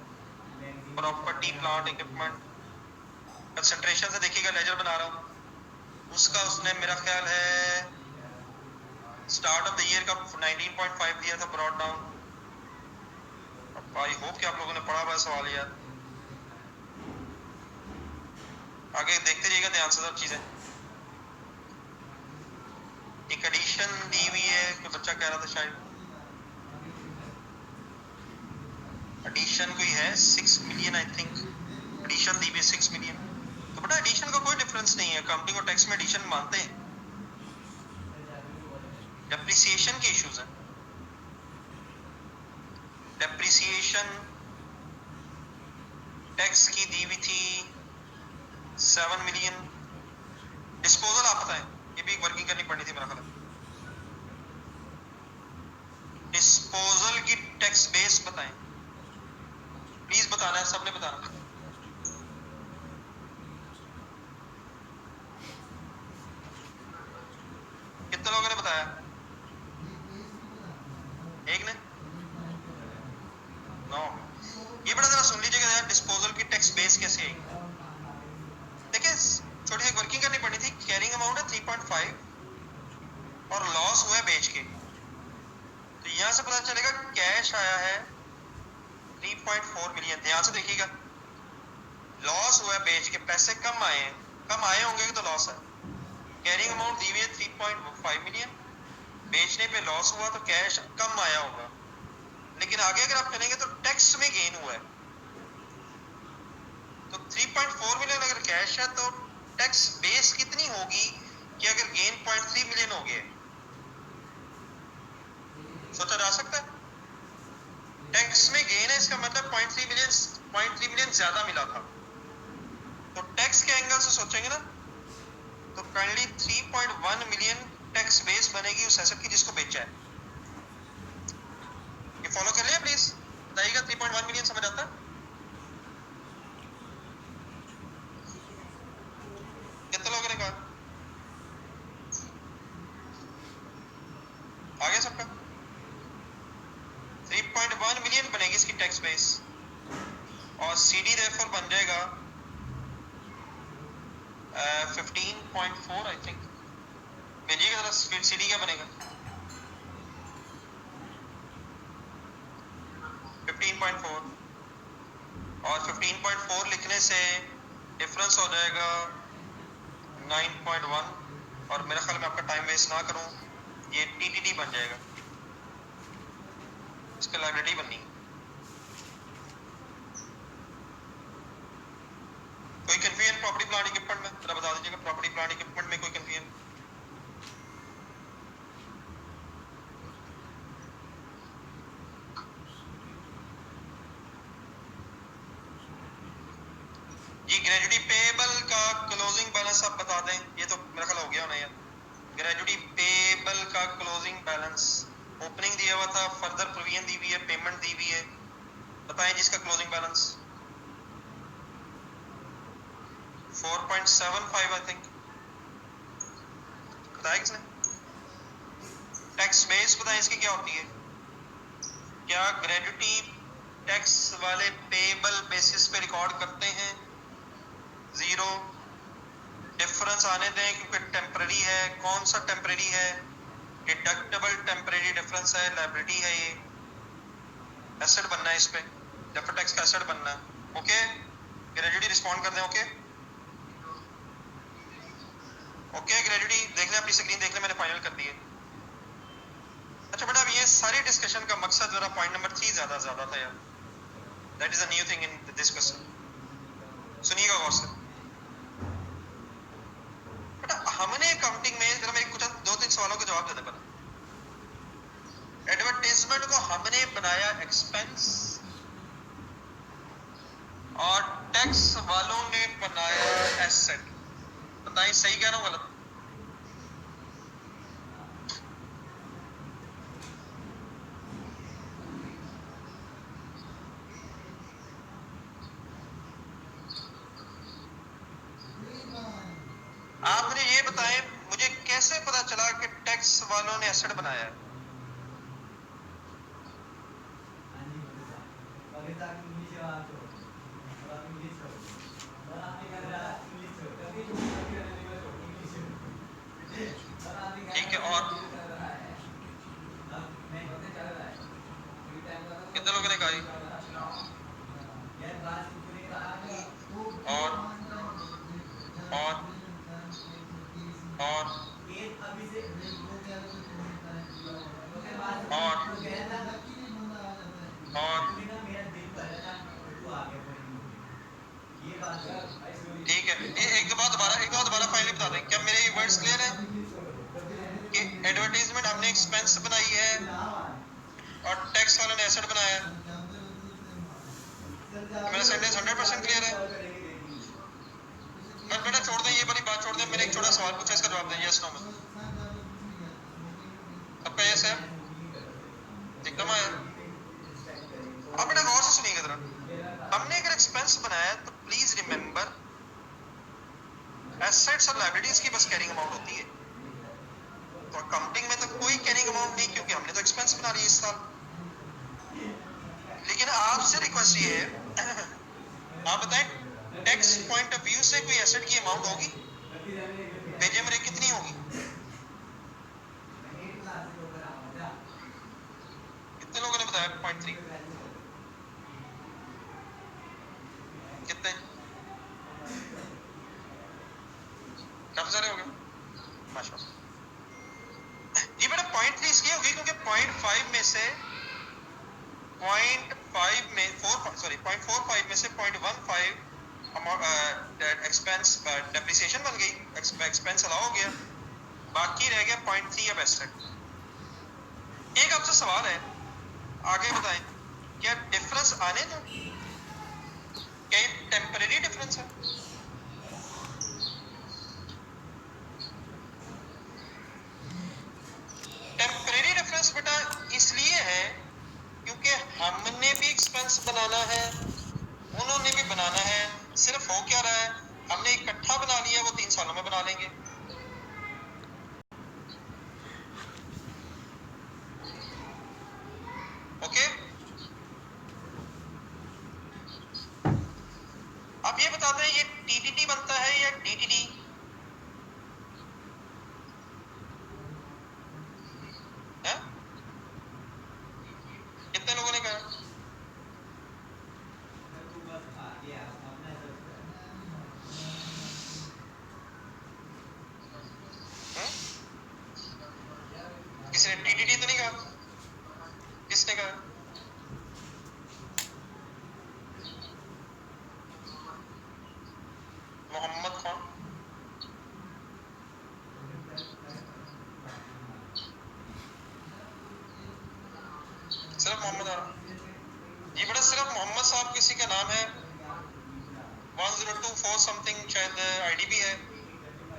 property plant equipment concentration से देखिएगा लेजर बना रहा हूँ, उसका उसने मेरा ख्याल है स्टार्ट ऑफ द ईयर का 19.5 दिया था ब्रॉड डाउन। आई होप कि आप लोगों ने पढ़ा हुआ सवाल यार, आगे देखते रहिएगा ध्यान से सब चीजें। एक एडिशन दी हुई है कि बच्चा कह रहा था शायद एडिशन कोई है 6 मिलियन, आई थिंक एडिशन दी हुई है 6 मिलियन। तो बेटा एडिशन का कोई डिफरेंस नहीं है, अकाउंटिंग और टैक्स में एडिशन मानते हैं, डेप्रिसिएशन के इश्यूज हैं। डेप्रिसिएशन टैक्स की दी हुई थी 7 मिलियन। डिस्पोजल आप बताएं, ये भी वर्किंग करनी पड़नी थी मेरा ख्याल। डिस्पोजल की टैक्स बेस बताएं प्लीज, बताना है सबने बताना। कितने लोगों ने बताया? एक ने? 9। ये बड़ा जरा सुन लीजिएगा यार, डिस्पोजल की टैक्स बेस कैसे आई। देखिए छोटी सी वर्किंग करनी पड़नी थी, कैरिंग अमाउंट है 3.5 और लॉस हुआ है बेच के, तो यहां से पता चलेगा कैश आया है 3.4 मिलियन। ध्यान से देखिएगा, लॉस हुआ है बेच के, पैसे कम आए हैं, कम आए होंगे तो लॉस है। कैरिंग अमाउंट दी हुई है 3.5 मिलियन, बेचने पे लॉस हुआ तो कैश कम आया होगा। लेकिन आगे अगर आप चलेंगे तो टैक्स में गेन हुआ है, तो 3.4 मिलियन अगर कैश है तो टैक्स बेस कितनी होगी कि अगर गेन 0.3 मिलियन हो गया? सोचा जा सकता है? टैक्स में गेन है, इसका मतलब 0.3 मिलियन ज्यादा मिला था, तो टैक्स के एंगल से सोचेंगे ना तो काइंडली 3.1 मिलियन टैक्स बेस बनेगी उस एसेट की जिसको बेचा है। ये फॉलो कर लिया प्लीज, बताइएगा 3.1 मिलियन समझ आता है? कितने लोगों ने कहा? आगे सबका 3.1 मिलियन बनेगी इसकी टैक्स बेस, और सीडी देयरफॉर बन जाएगा 15.4 आई थिंक। भेजिएगा जरा सीडी क्या बनेगा? 15.4, और 15.4 लिखने से डिफरेंस हो जाएगा 9.1, और मेरे ख्याल में आपका टाइम वेस्ट ना करूं, ये टीटीडी बन जाएगा, इसका लायबिलिटी बननी है। कोई कंफ्यूजन प्रॉपर्टी प्लांट इक्विपमेंट में? जरा बता दीजिएगा प्रॉपर्टी प्लांट इक्विपमेंट में कोई कंफ्यूजन? जी ग्रेजुटी पेएबल का क्लोजिंग बैलेंस आप बता दें, ये तो मेरा ख्याल हो गया होना यार। ग्रेजुटी पेएबल का क्लोजिंग बैलेंस, ओपनिंग दिया हुआ था, फर्दर प्रोविजन दी हुई है, पेमेंट दी हुई है, बताएं जिसका क्लोजिंग बैलेंस 4.75 आई थिंक। बताया किसने? टैक्स बेस बताएं इसकी क्या होती है? क्या ग्रेजुटी टैक्स वाले पेएबल बेसिस पे रिकॉर्ड करते हैं? 0। डिफरेंस आने दें क्योंकि टेम्पररी है। कौन सा टेम्पररी है? डिडक्टेबल टेम्पररी डिफरेंस है, लायबिलिटी है, ये एसेट बनना है, इस पे डेफर्ड टैक्स का एसेट बनना है। ओके, ग्रेजुटी रिस्पॉन्ड कर दें। ओके ओके ग्रेजुटी देख लें, अपनी स्क्रीन देख लें, मैंने फाइनल कर दी है। अच्छा बेटा, अब ये सारी डिस्कशन का मकसद जरा पॉइंट नंबर 3 ज्यादा था यार। That is a new thing in this question. सुनिएगा गौर से बेटा। हमने अकाउंटिंग में जरा मैं कुछ 2-3 सवालों के जवाब देने पड़ा। एडवर्टाइजमेंट को हमने बनाया एक्सपेंस और टैक्स वालों ने बनाया एसेट। बताइए सही कह रहा हूं गलत? आप मुझे ये बताएं, मुझे कैसे पता चला कि टैक्स वालों ने एसेट बनाया है? ठीक है, और कितने लोगों ने कहा? और और और और ठीक है, ये एक बात दोबारा फाइनली बता दें, क्या मेरे ये वर्ड्स क्लियर है कि एडवर्टाइजमेंट हमने एक्सपेंस बनाई है और टैक्स वालों ने एसेट बनाया है? मेरा सेंटेंस 100% क्लियर है? बट बेटा छोड़ दें, ये वाली बात छोड़ दें, मैंने एक छोटा सवाल पूछा, इसका जवाब दें यस नो में। सबका यस है? एकदम आया? अब बेटा गौर से सुनिएगा जरा। हमने अगर एक्सपेंस बनाया तो प्लीज रिमेंबर एसेट्स और लायबिलिटीज की बस कैरिंग अमाउंट होती है। तो अकाउंटिंग में तो कोई कैरिंग अमाउंट नहीं, क्योंकि हमने तो एक्सपेंस बना लिया इस साल। लेकिन आपसे रिक्वेस्ट ये है, आप बताएं टैक्स पॉइंट ऑफ व्यू से कोई एसेट की अमाउंट होगी? पेजे में कितनी होगी? कितने लोगों ने बताया? 0.3 कितने? काफी सारे हो गए माशाल्लाह। जी बेटा 0.3 इसलिए होगी क्योंकि 0.5 में से 0.5 में 0.45 में से 0.15 एक्सपेंस डेप्रिसिएशन बन गई, एक्सपेंस अलाउ हो गया, बाकी रह गया 0.3 अब एसेट। एक आपसे सवाल है, आगे बताएं, क्या डिफरेंस आने दो? क्या ये टेम्परेरी डिफरेंस है? टेम्परेरी डिफरेंस बेटा इसलिए है क्योंकि हमने भी एक्सपेंस बनाना है, उन्होंने भी बनाना है। सिर्फ हो क्या रहा है, हमने इकट्ठा बना लिया, वो 3 सालों में बना लेंगे। ओके, अब ये बताते हैं ये टीटीटी बनता है या डीटीडी? है? कितने लोगों ने कहा? किसी ने टीटीडी तो नहीं कहा? किसने कहा? मोहम्मद खान। सिर्फ मोहम्मद आ रहा? ये बड़ा सिर्फ मोहम्मद साहब किसी का नाम है? 1024 समथिंग शायद आईडी भी है।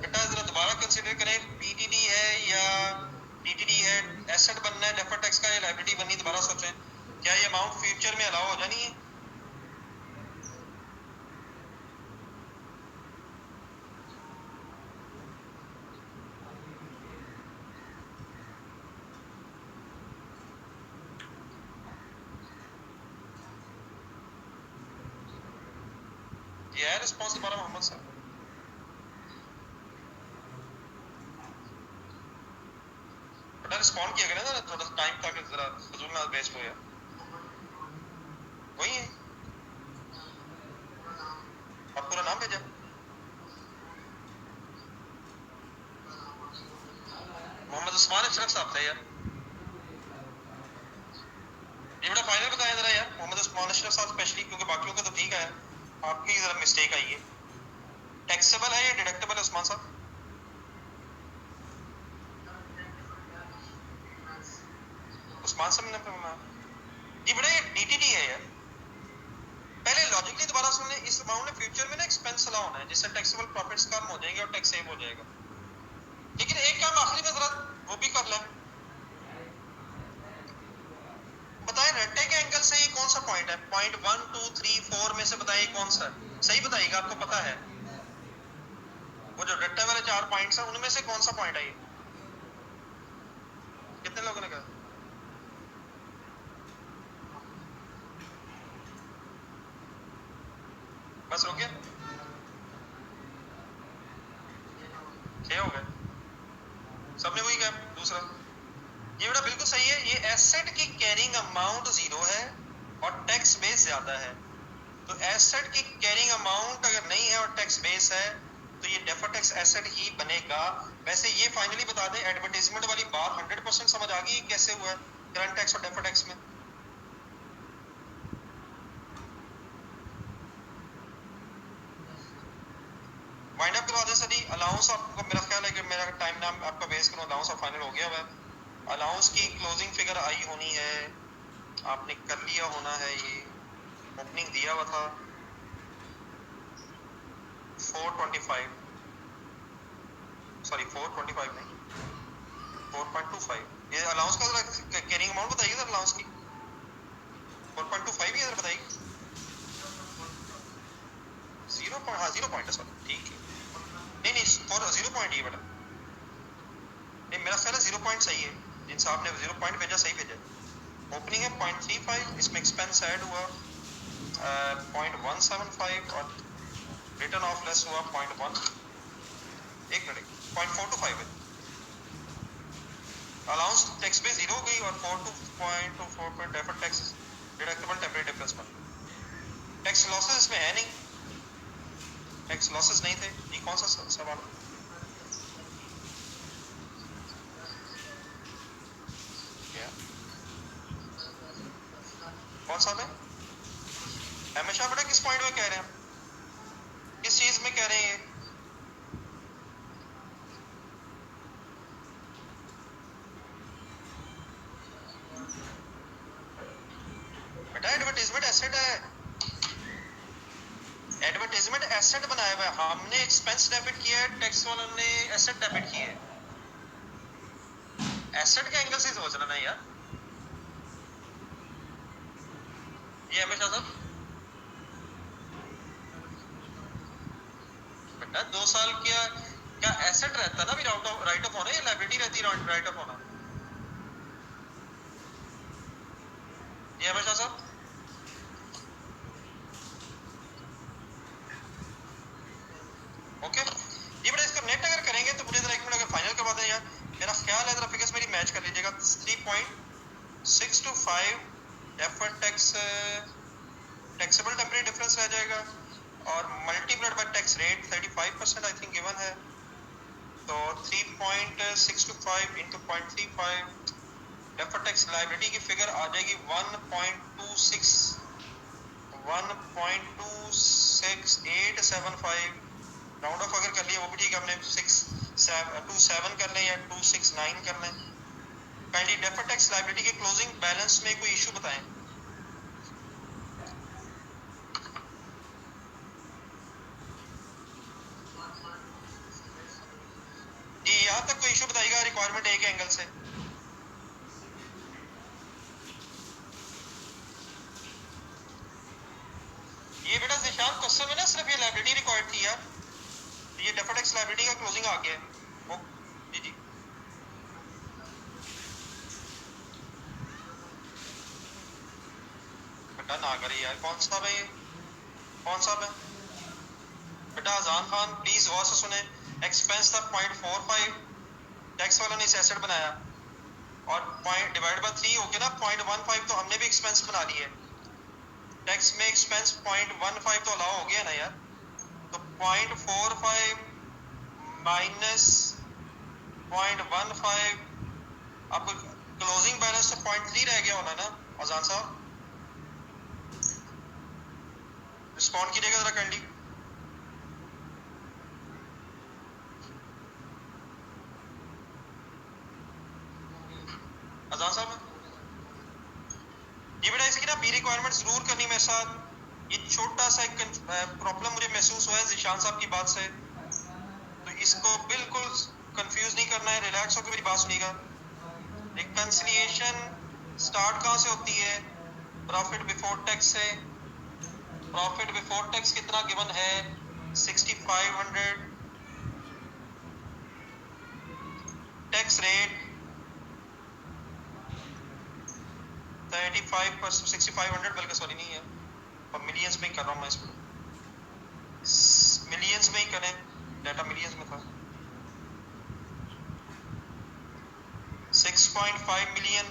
बेटा जरा दोबारा कंसीडर करें, पीटीडी है या डीटीडी है? एसेट बनना है डेफर्ड टैक्स का या लायबिलिटी बननी? दोबारा सोचें, क्या ये अमाउंट फ्यूचर में अलाउ हो जानी है? ये है रिस्पॉन्स दोबारा मोहम्मद साहब? बेटा रिस्पॉन्ड किया करें ना, थोड़ा टाइम तक जरा फजूल ना वेस्ट हो यार। वही है, आप पूरा नाम भेजा। मोहम्मद उस्मान अशरफ साहब थे यार। ये बड़ा फाइनल बताया जरा यार, मोहम्मद उस्मान अशरफ साहब स्पेशली, क्योंकि बाकियों का तो ठीक है, आपकी जरा मिस्टेक आई है। टैक्सेबल है या डिडक्टेबल है उस्मान साहब? उस्मान साहब ने जी बड़ा ये डीटीडी है यार। पहले लॉजिकली दोबारा सुनने, इस अमाउंट ने फ्यूचर में ना एक्सपेंस अलाउ होना है, जिससे टैक्सेबल प्रॉफिट्स कम हो जाएंगे और टैक्स सेव हो जाएगा। लेकिन एक काम आखिरी में जरा वो भी कर लें, बताएं रट्टे के एंगल से ये कौन सा पॉइंट है? पॉइंट 1 2 3 4 में से बताइए कौन सा है? सही बताइएगा, आपको पता है वो जो रट्टे वाले 4 पॉइंट्स हैं उनमें से कौन सा पॉइंट है ये? कितने लोगों ने कहा? बस हो गया, 6 हो गए, सबने वही कहा। दूसरा ये बड़ा बिल्कुल सही है, ये एसेट की कैरिंग अमाउंट 0 है और टैक्स बेस ज्यादा है। तो एसेट की कैरिंग अमाउंट अगर नहीं है और टैक्स बेस है तो ये डेफर्ड टैक्स एसेट ही बनेगा। वैसे ये फाइनली बता दें, एडवर्टाइजमेंट वाली बात 100% समझ आ गई कैसे हुआ है करंट टैक्स और डेफर्ड टैक्स में? वाइंड अप करवा दें सर जी। अलाउंस आपको, मेरा ख्याल है कि मेरा टाइम नाम आपका वेस्ट करूं, अलाउंस फाइनल हो गया हुआ है। अलाउंस की क्लोजिंग फिगर आई होनी है, आपने कर लिया होना है, ये ओपनिंग दिया हुआ था 425, सॉरी 425 नहीं 4.25। ये अलाउंस का जरा कैरिंग अमाउंट बताइए सर, अलाउंस की 4.25 ही बताइए। 0 पॉइंट, हाँ 0 पॉइंट है सर, ठीक है। नहीं नहीं 0 पॉइंट ही बेटा, नहीं मेरा ख्याल है 0 पॉइंट सही है, जिन साहब ने 0 पॉइंट भेजा सही भेजा। ओपनिंग है 0.35, इसमें एक्सपेंस ऐड हुआ 0.175 और रिटर्न ऑफ लेस हुआ 0.1, एक मिनट 0.425 है। अलाउंस टैक्स पे 0 हो गई और 4.24 पर deferred tax deductible temporary difference पर। टैक्स लॉसेस इसमें है नहीं, टैक्स लॉसेस नहीं थे। ये कौन सा सवाल है? क्या कौन सा है? हमेशा बेटा किस पॉइंट में कह रहे हैं, किस चीज में कह रहे हैं? बेटा एडवर्टाइजमेंट एसेट है, एडवर्टाइजमेंट एसेट बनाया हुआ है, हमने एक्सपेंस डेबिट किया है, टैक्स वालों ने एसेट डेबिट किया है। एसेट के एंगल से सोचना ना यार, ये हमेशा सब बेटा 2 साल क्या एसेट रहता ना भी राइट ऑफ होना, या लायबिलिटी रहती राइट ऑफ होना? ये हमेशा सब ओके। ये बेटा इसको नेट अगर करेंगे तो मुझे जरा एक मिनट अगर फाइनल करवा दें यार, मेरा ख्याल है जरा फिगर्स मेरी मैच कर लीजिएगा। 3.625 deferred tax taxable temporary difference रह जाएगा और multiplied by tax rate 35% I think given है, तो 3.625 इंटू 0.35 डेफर्ड टैक्स लायबिलिटी की फिगर आ जाएगी 1.26875। राउंड ऑफ अगर कर लिया वो भी ठीक है, हमने 627 कर लें या 269 कर लें। काइंडली डेफर्ड टैक्स लायबिलिटी के क्लोजिंग बैलेंस में कोई इशू बताएं। जी यहाँ तक कोई इशू बताइएगा रिक्वायरमेंट ए के एंगल से। ये बेटा निशान क्वेश्चन में ना सिर्फ ये लायबिलिटी रिक्वायर्ड थी यार, ये डेफर्ड टैक्स लायबिलिटी का क्लोजिंग आ गया है। जी जी बेटा ना करे यार, कौन सा है ये, कौन सा है? बेटा अजान खान प्लीज गौर से सुने, एक्सपेंस था 0.45, टैक्स वाला ने इसे एसेट बनाया और पॉइंट डिवाइड बाय 3 हो गया ना 0.15, तो हमने भी एक्सपेंस बना ली है। टैक्स में एक्सपेंस 0.15 तो अलाउ हो गया ना यार, तो 0.45 माइनस 0.15, अब क्लोजिंग बैलेंस तो 0.3 रह गया होना ना अजान साहब, रिस्पॉन्ड कीजिएगा जरा काइंडली। अजान साहब ये बेटा इसकी ना बी रिक्वायरमेंट जरूर करनी मेरे साथ, ये छोटा सा एक प्रॉब्लम मुझे महसूस हुआ है जिशान साहब की बात से, तो इसको बिल्कुल कंफ्यूज नहीं करना है, रिलैक्स होकर मेरी बात सुनिएगा। रिकंसिलिएशन स्टार्ट कहाँ से होती है? प्रॉफिट बिफोर टैक्स से। प्रॉफिट बिफोर टैक्स कितना गिवन है? 6500, टैक्स रेट 35%, 6500 बल्कि सॉरी नहीं है, और मिलियंस में ही कर रहा हूँ मैं इसको, मिलियंस में ही करें, डाटा मिलियंस में था। 6.5 मिलियन,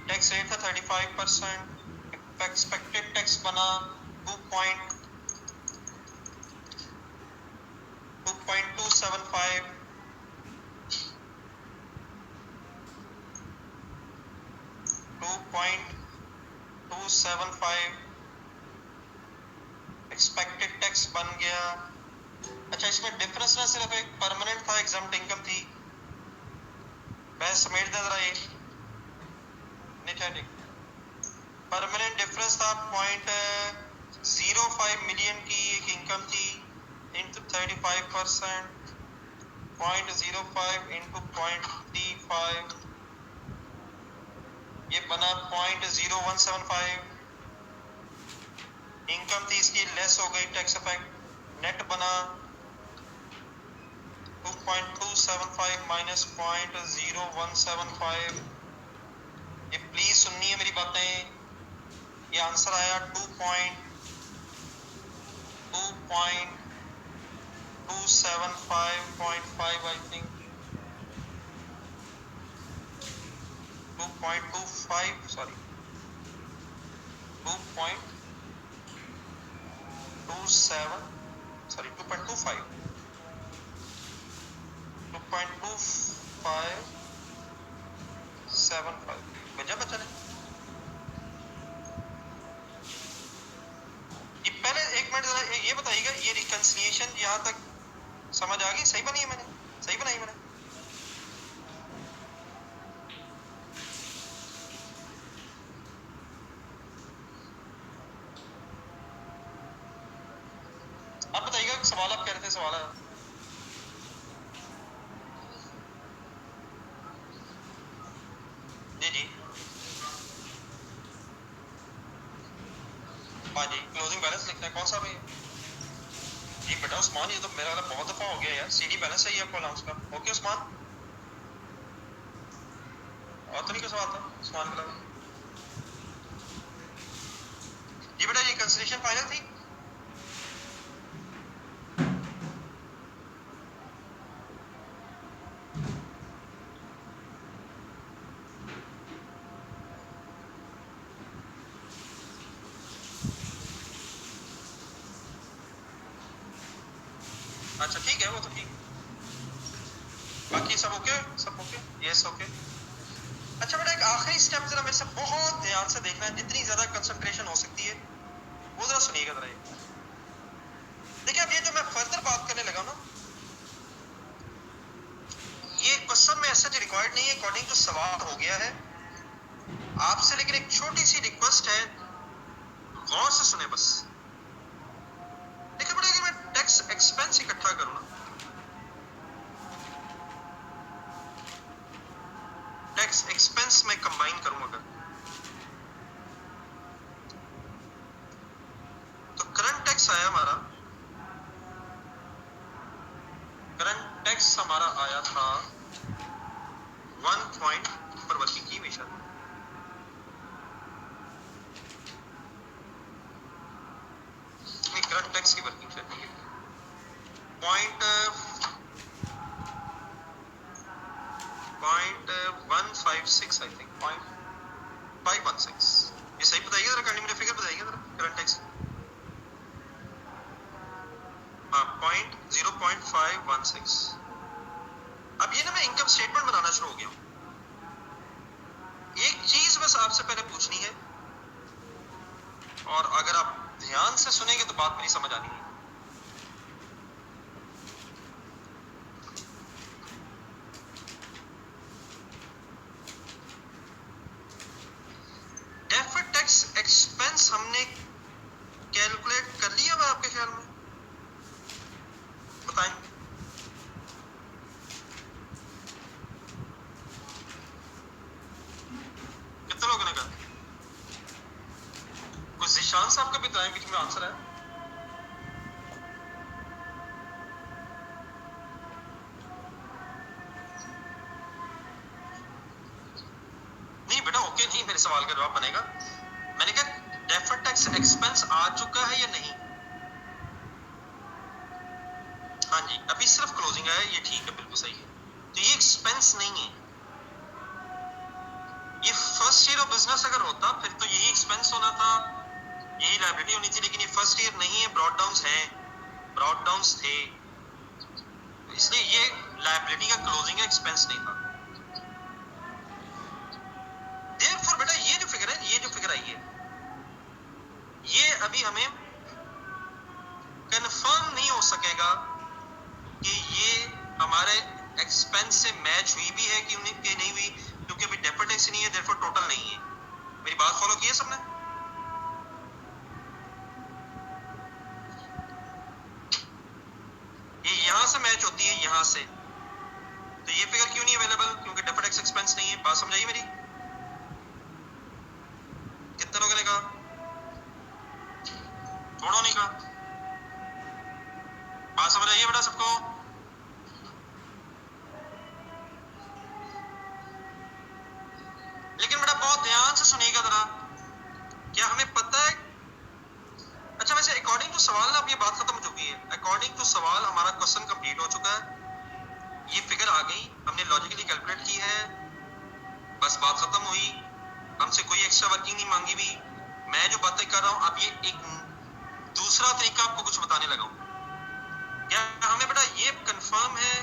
टैक्स रेट था 35%, एक्सपेक्टेड टैक्स बना 2.275, 2.275 एक्सपेक्टेड टैक्स बन गया। अच्छा इसमें डिफरेंस ना सिर्फ एक परमानेंट था, एग्जाम्प्ट इनकम थी, मैं समेट दे रहा ये नहीं, परमानेंट डिफरेंस था 0.05 मिलियन की एक इनकम थी इंटू 35%, 0.05 इंटू 0.35, ये बना 0.0175, इनकम थी इसकी लेस हो गई टैक्स इफेक्ट, नेट बना 2.275 माइनस 0.0175, ये प्लीज सुनिए मेरी बातें, ये आंसर आया 2.275.5 आई थिंक 2.25 सॉरी 2.27 सॉरी 2.25 2.2575 बजा बच्चा ने ये पहले एक मिनट जरा ये बताइएगा, ये रिकंसिलिएशन यहाँ तक समझ आ गई? सही बनी है मैंने, सही बनाई मैंने? आप बताइएगा, सवाल आप कह रहे थे, सवाल है जी जी हाँ जी, क्लोजिंग बैलेंस लिखना है, कौन सा भाई? जी बेटा उस्मान, ये तो मेरा वाला बहुत दफा हो गया यार, सीडी बैलेंस है ये आपको अलाउंस का। ओके उस्मान, और तो नहीं कोई सवाल था उस्मान के अलावा? जी बेटा ये कंसिडरेशन फाइनल थी। अच्छा ठीक है, वो तो ठीक, बाकी सब ओके, सब ओके, यस ओके। अच्छा बेटा एक आखिरी स्टेप जरा मेरे से बहुत ध्यान से देखना है, जितनी ज्यादा कंसंट्रेशन हो सकती है वो जरा सुनिएगा जरा। देखिए अब ये जो मैं फर्दर बात करने लगा ना, ये क्वेश्चन में ऐसा रिकॉर्ड नहीं है, अकॉर्डिंग टू सवाल हो गया है आपसे, लेकिन एक छोटी सी रिक्वेस्ट है, गौर से सुने बस। देखिए बेटा अगर मैं टैक्स एक्सपेंस इकट्ठा करूं ना, टैक्स एक्सपेंस में कंबाइन करूं अगर, तो करंट टैक्स आया हमारा, करंट टैक्स हमारा आया था 1 पॉइंट पर वर्किंग की हमेशा, करंट टैक्स की वर्किंग है, 0.156 आई थिंक 0.516, ये सही बताइए जरा, करंट मुझे फिगर बताइए जरा करंट टैक्स। हाँ 0.516। अब ये ना मैं इनकम स्टेटमेंट बनाना शुरू हो गया हूँ। एक चीज बस आपसे पहले पूछनी है, और अगर आप ध्यान से सुनेंगे तो बात मेरी समझ आनी है। डेफर्ड टैक्स एक्सपेंस हमने कैलकुलेट कर लिया मैं आपके ख्याल में? बताएं। कितने लोगों ने कहा? कुछ जिशान साहब का भी बताएं बीच में आंसर है। नहीं बेटा ओके नहीं, मेरे सवाल का जवाब बनेगा। मैंने कहा डेफर्ड टैक्स एक्सपेंस आ चुका है या नहीं? हाँ जी, अभी सिर्फ क्लोजिंग है, ये ठीक है, बिल्कुल सही है। तो ये एक्सपेंस नहीं है, ये फर्स्ट ईयर ऑफ बिजनेस अगर होता फिर तो यही एक्सपेंस होना था, यही लायबिलिटी होनी थी, लेकिन ये फर्स्ट ईयर नहीं है, ब्रॉड डाउन्स हैं, ब्रॉड डाउन्स थे, इसलिए ये लायबिलिटी का क्लोजिंग है, एक्सपेंस नहीं था। देयरफॉर बेटा ये जो फिगर है, ये जो फिगर आई है, ये अभी हमें कंफर्म नहीं हो सकेगा कि ये हमारे एक्सपेंस से मैच हुई भी है कि नहीं हुई, क्योंकि अभी डेफर्ड टैक्स नहीं है, देयरफॉर टोटल नहीं है। मेरी बात फॉलो की है सबने? ये यहां से मैच होती है, यहां से, तो ये फिगर क्यों नहीं अवेलेबल? क्योंकि डेफर्ड टैक्स एक्सपेंस नहीं है। बात समझाइए मेरी? कितने लोगों ने कहा? थोड़ा नहीं कहा। बात समझ आइए बेटा सबको? लेकिन बेटा बहुत ध्यान से सुनिएगा जरा, क्या हमें पता है? अच्छा वैसे अकॉर्डिंग टू सवाल ना, अब ये बात खत्म हो चुकी है, अकॉर्डिंग टू सवाल हमारा क्वेश्चन कंप्लीट हो चुका है, ये फिगर आ गई, हमने लॉजिकली कैलकुलेट की है, बस बात खत्म हुई, हमसे कोई एक्स्ट्रा वर्किंग नहीं मांगी भी। मैं जो बातें कर रहा हूं, अब ये एक दूसरा तरीका आपको कुछ बताने लगा हूं। क्या हमें बेटा ये कंफर्म है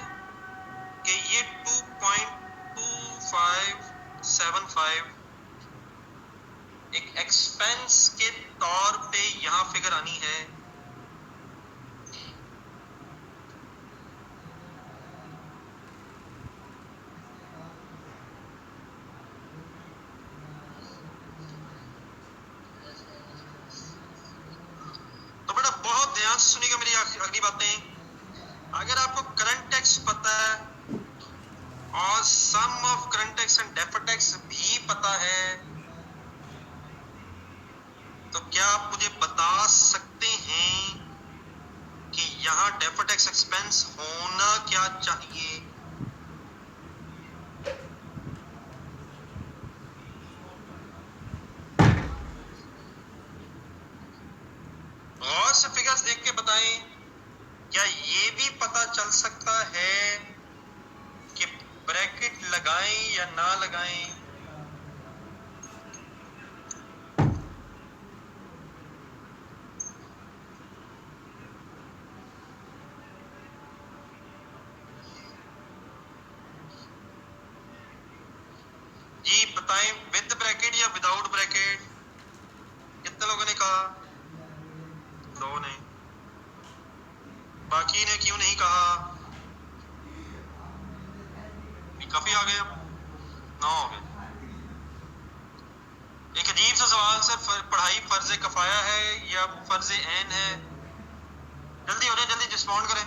कि ये 2.2575 एक एक्सपेंस के तौर पे यहां फिगर आनी है? तो बेटा बहुत ध्यान से सुनिएगा मेरी अगली बातें। अगर आपको करंट टैक्स पता है और sum of current tax and deferred tax भी पता है, तो क्या आप मुझे बता सकते हैं कि यहां डेफर्ड टैक्स एक्सपेंस होना क्या चाहिए? गौर से फिगर्स देख के बताएं, क्या ये भी पता चल सकता है कि ब्रैकेट लगाएं या ना लगाएं? जी बताएं, विद ब्रैकेट या विदाउट ब्रैकेट? कितने लोगों ने कहा? 2 ने। बाकी ने क्यों नहीं कहा? काफी आ गए, अब 9 हो गए। एक अजीब सा सवाल सर, पढ़ाई फर्ज कफाया है या फर्ज ऐन है? जल्दी हो जाए, जल्दी रिस्पॉन्ड करें।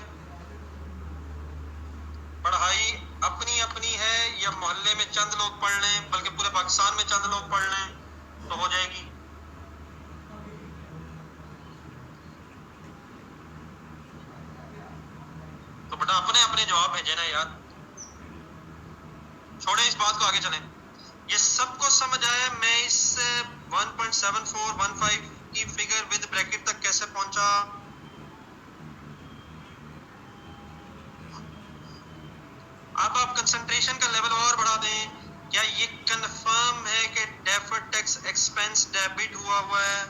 पढ़ाई अपनी अपनी है या मोहल्ले में चंद लोग पढ़ लें, बल्कि पूरे पाकिस्तान में चंद लोग पढ़ लें तो हो जाएगी? तो बेटा अपने अपने जवाब भेजे ना यार, छोड़े इस बात को, आगे चलें। ये सबको समझ आया मैं इस 1.7415 की फिगर विद ब्रैकेट तक कैसे पहुंचा? क्लैरिफिकेशन का लेवल और बढ़ा दें, क्या ये कंफर्म है कि डेफर्ड टैक्स एक्सपेंस डेबिट हुआ है?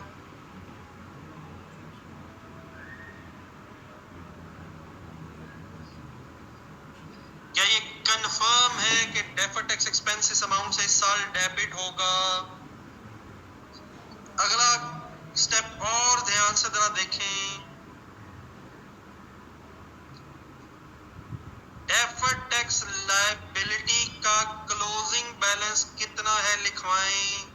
क्या ये कंफर्म है कि डेफर्ड टैक्स एक्सपेंस इस अमाउंट से इस साल डेबिट होगा? अगला स्टेप और ध्यान से जरा देखें, डेफर्ड टैक्स लायबिलिटी का क्लोजिंग बैलेंस कितना है लिखवाएं।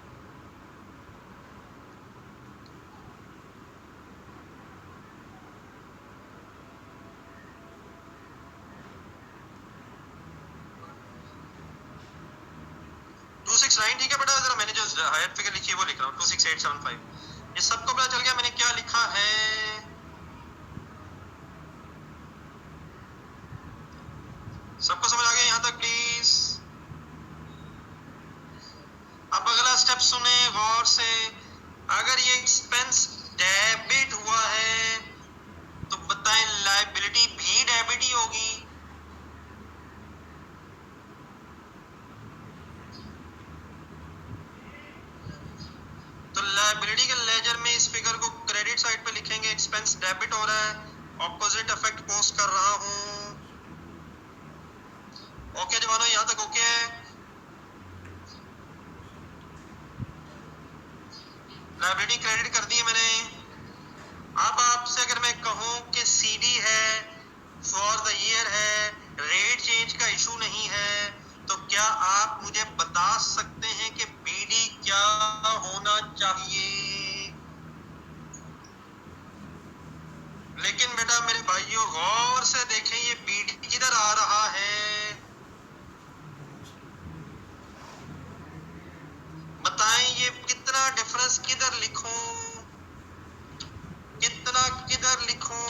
ठीक है बेटा, जरा मैंने जो हायर फिगर लिखी है वो लिख रहा हूँ 26875। ये सबको पता चल गया मैंने क्या लिखा है? सबको समझ आ गया यहाँ तक प्लीज? अब अगला स्टेप सुने गौर से, अगर ये एक्सपेंस डेबिट हुआ है तो बताएं लायबिलिटी भी डेबिट ही होगी। तो लायबिलिटी के लेजर में इस फिगर को क्रेडिट साइड पे लिखेंगे, एक्सपेंस डेबिट हो रहा है, ऑपोजिट इफेक्ट पोस्ट कर रहा हूं। ओके जवानों, यहां तक ओके है? लायबिलिटी क्रेडिट कर दी है मैंने। अब आपसे अगर मैं कहूं कि सीडी है, फॉर द ईयर है, रेट चेंज का इशू नहीं है, तो क्या आप मुझे बता सकते हैं कि बीडी क्या होना चाहिए? लेकिन बेटा मेरे भाइयों गौर से देखें, ये बीडी किधर आ रहा है? बताएं ये कितना डिफरेंस किधर लिखूं, कितना किधर लिखूं,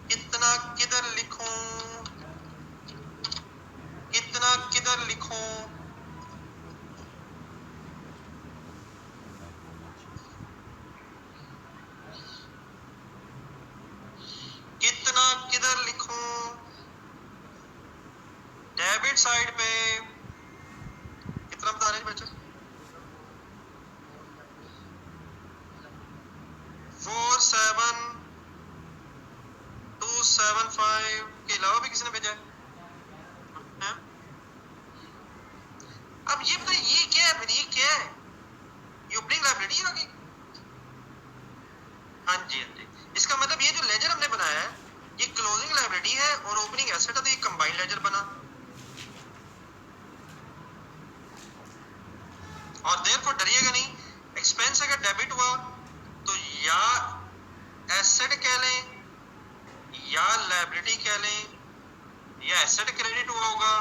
कितना किधर लिखूं, कितना किधर लिखूं? कितना किधर लिखूं? डेबिट साइड पे कितना बता रहे हैं बच्चों? 47275 के अलावा भी किसी ने भेजा है? अब ये बताइए ये क्या है? फिर ये क्या है? ये ओपनिंग लायबिलिटी आ गई। हाँ जी हाँ जी, इसका मतलब ये जो लेजर हमने बनाया है ये क्लोजिंग लायबिलिटी है और ओपनिंग एसेट है, तो ये कंबाइंड लेजर बना। और देयरफॉर डरिएगा नहीं, एक्सपेंस अगर डेबिट हुआ तो या एसेट कह लें या लायबिलिटी कह लें, या एसेट क्रेडिट हुआ होगा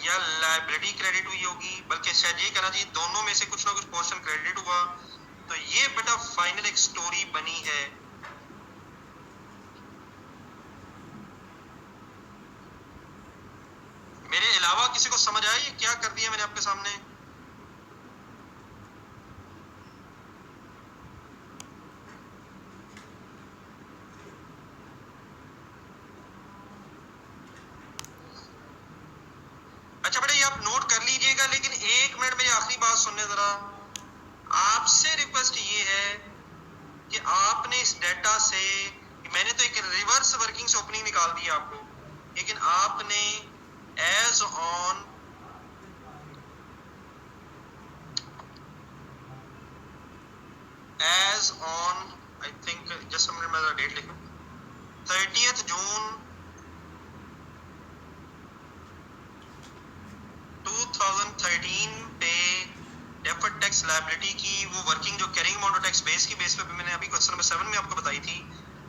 या लायबिलिटी क्रेडिट हुई होगी, बल्कि शायद ये कहना चाहिए दोनों में से कुछ ना कुछ पोर्शन क्रेडिट हुआ। तो ये बेटा फाइनल एक स्टोरी बनी है। मेरे अलावा किसी को समझ आया ये क्या कर दिया मैंने आपके सामने? अच्छा बेटा ये आप नोट कर लीजिएगा, लेकिन एक मिनट मेरी आखिरी बात सुनने जरा। आपसे रिक्वेस्ट ये है कि आपने इस डेटा से, मैंने तो एक रिवर्स वर्किंग से ओपनिंग निकाल दी आपको, लेकिन आपने as on I think just minute मैं डेट लिखूं, 30th जून 2013 पे डेफर्ड टैक्स लायबिलिटी की वो वर्किंग जो कैरिंग अमाउंट टैक्स बेस की बेस पे भी मैंने अभी क्वेश्चन नंबर 7 में आपको बताई थी,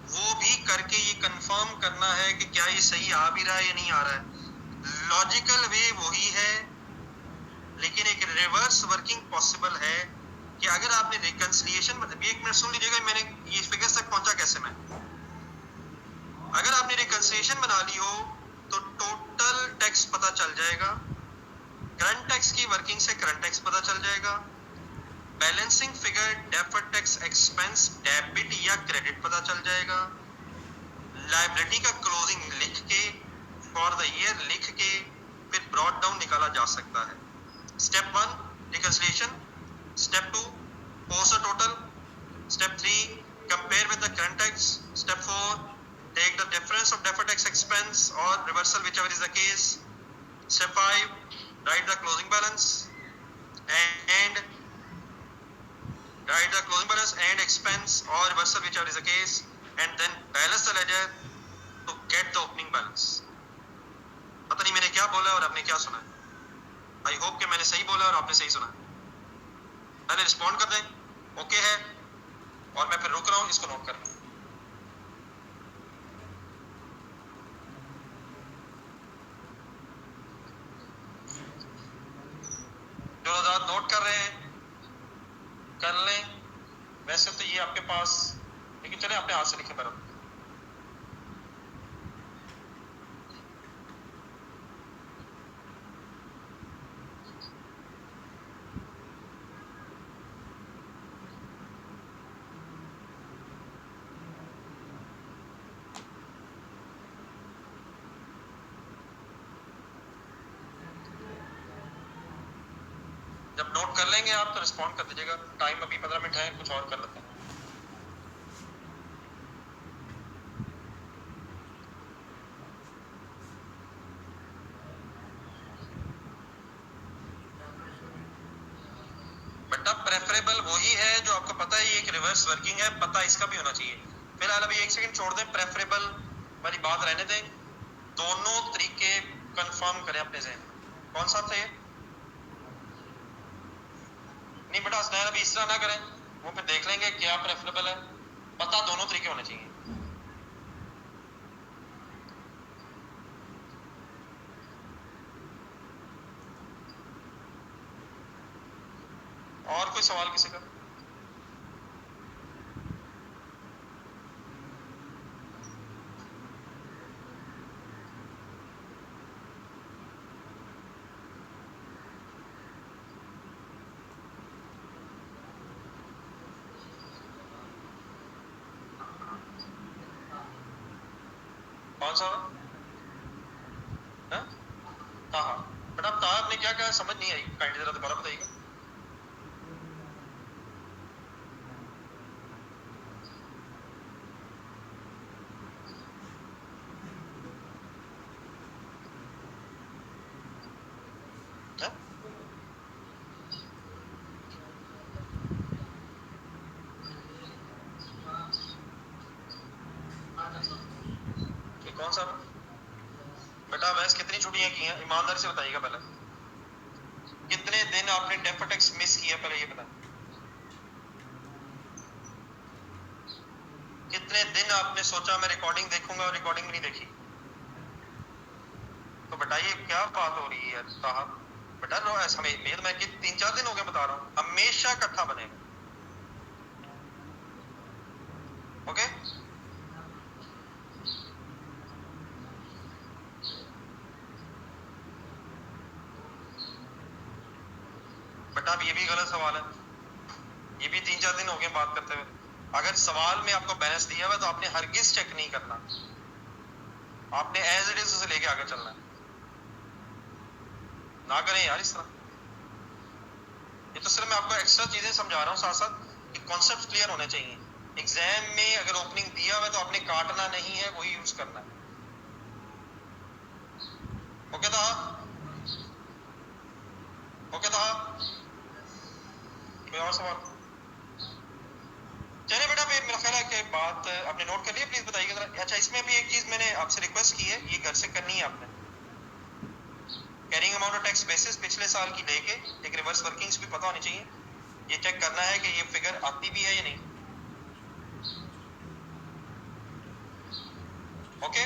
वो भी करके ये कंफर्म करना है कि क्या ये सही आ भी रहा है या नहीं आ रहा है। लॉजिकल वे वही है, लेकिन एक रिवर्स वर्किंग पॉसिबल है कि अगर आपने रिकंसिलिएशन, मतलब एक मिनट सुन लीजिएगा मैंने ये फिगर्स तक पहुंचा कैसे मैं। अगर आपने रिकंसिलिएशन बना ली हो तो टोटल टैक्स पता चल जाएगा, करंट टैक्स की वर्किंग से करंट टैक्स पता चल जाएगा, balancing figure deferred tax expense debit या क्रेडिट पता चल जाएगा, लायबिलिटी का क्लोजिंग लिख के फॉर द ईयर लिख के फिर ब्रॉड डाउन निकाला जा सकता है। Step 1 reconciliation, step 2 post total, step 3 compare with the current tax, step 4 take the difference of deferred tax expense or reversal whichever is the case, step 5 write the closing balance and write the closing balance and expense or reversal whichever is the case, and then balance the ledger to get the opening balance। पता नहीं मैंने क्या बोला और आपने क्या सुना है। आई होप कि मैंने सही बोला और आपने सही सुना। पहले रिस्पॉन्ड कर दें ओके है, और मैं फिर रुक रहा हूं, इसको नोट कर लें। जो लोग नोट कर रहे हैं कर लें। वैसे तो ये आपके पास, लेकिन चले अपने हाथ से लिखे पर। जब नोट कर लेंगे आप तो रिस्पॉन्ड कर दीजिएगा। टाइम अभी 15 मिनट है, कुछ और कर लेते हैं। बेटा प्रेफरेबल वही है जो आपको पता है, ये एक रिवर्स वर्किंग है, पता इसका भी होना चाहिए। फिलहाल अभी एक सेकंड छोड़ दें, प्रेफरेबल वाली बात रहने दें। दोनों तरीके कंफर्म करें अपने ज़हन। कौन सा थे? नहीं बेटा स्नैन अभी इस तरह ना करें, वो फिर देख लेंगे क्या प्रेफरेबल है। पता दोनों तरीके होने चाहिए। और कोई सवाल किसी का? कौन सा? हाँ बेटा आपने क्या कहा समझ नहीं आई, काइंडली जरा दोबारा बताइएगा। कौन सा बेटा? वैसे कितनी छुट्टियां की हैं ईमानदारी से बताइएगा। पहले कितने दिन आपने डेफर्ड टैक्स मिस किया, पहले ये बता। कितने दिन आपने सोचा मैं रिकॉर्डिंग देखूंगा और रिकॉर्डिंग नहीं देखी? तो बेटा ये क्या बात हो रही है साहब? बेटा नो ऐसा मैं 3-4 दिन हो गए बता रहा हूँ, हमेशा इकट्ठा बनेगा। ओके बेटा अब ये भी गलत सवाल है, ये भी 3-4 दिन हो गए बात करते हुए। अगर सवाल में आपको बैलेंस दिया हुआ तो आपने हरगिज चेक नहीं करना, आपने एज इट इज उसे लेके आगे चलना है। ना करें यार इस तरह। ये तो सिर्फ मैं आपको एक्स्ट्रा चीजें समझा रहा हूँ, साथ साथ कि कॉन्सेप्ट क्लियर होने चाहिए। एग्जाम में अगर ओपनिंग दिया हुआ तो आपने काटना नहीं है, वही यूज करना है। ओके था? ओके था? कोई और सवाल? चलिए बेटा मेरा ख्याल है कि बात आपने नोट कर लिया, प्लीज बताइएगा जरा। अच्छा इसमें भी एक चीज मैंने आपसे रिक्वेस्ट की है, ये घर से करनी है आपने। Carrying amount of tax basis पिछले साल की लेके एक रिवर्स वर्किंग्स भी पता होनी चाहिए। ये चेक करना है कि ये फिगर आती भी है या नहीं। ओके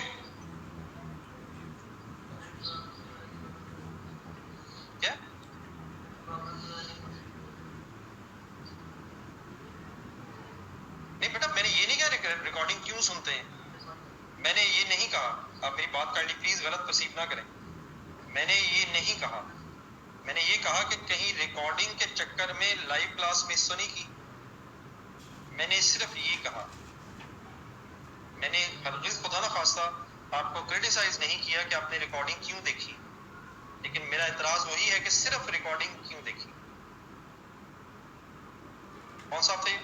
क्या? नहीं बेटा मैंने ये नहीं कहा रिकॉर्डिंग क्यों सुनते हैं, मैंने ये नहीं कहा। आप मेरी बात काइंडली प्लीज गलत परसीव ना करें। मैंने ये नहीं कहा, मैंने ये कहा कि कहीं रिकॉर्डिंग के चक्कर में लाइव क्लास मिस तो नहीं की। मैंने सिर्फ ये कहा, मैंने हरगिज़ खुदा ना खास्ता आपको क्रिटिसाइज नहीं किया कि आपने रिकॉर्डिंग क्यों देखी, लेकिन मेरा एतराज वही है कि सिर्फ रिकॉर्डिंग क्यों देखी। कौन सा थे?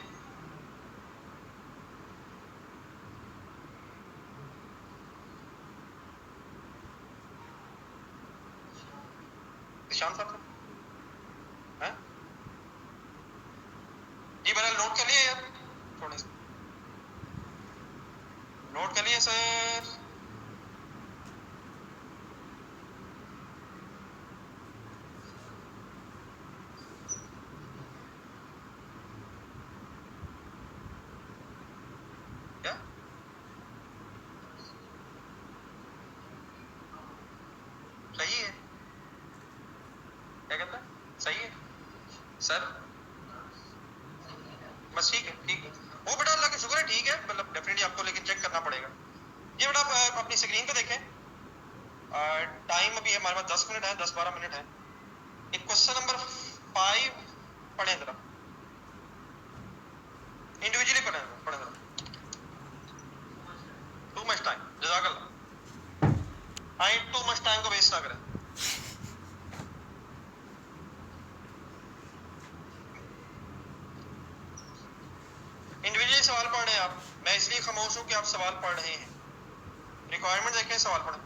निशान साहब हैं? जी बहरहाल नोट कर लिया यार, थोड़े से नोट कर लिया सर। क्या सही है? क्या कहता है? सही है सर? बस ठीक है, ठीक है। वो बेटा अल्लाह का शुक्र है, ठीक है, मतलब डेफिनेटली आपको लेकिन चेक करना पड़ेगा। ये बेटा आप अपनी स्क्रीन पे देखें, टाइम अभी हमारे पास 10 मिनट है, 10-12 मिनट है। एक क्वेश्चन नंबर 5 पढ़ें जरा, इंडिविजुअली पढ़ें जरा। टू मच टाइम, जज़ाकल्लाह। हाँ, टू मच टाइम को वेस्ट ना करें। इंडिविजुअली सवाल पढ़ रहे हैं आप, मैं इसलिए खामोश हूँ कि आप सवाल पढ़ रहे हैं। रिक्वायरमेंट देखें, सवाल पढ़ें।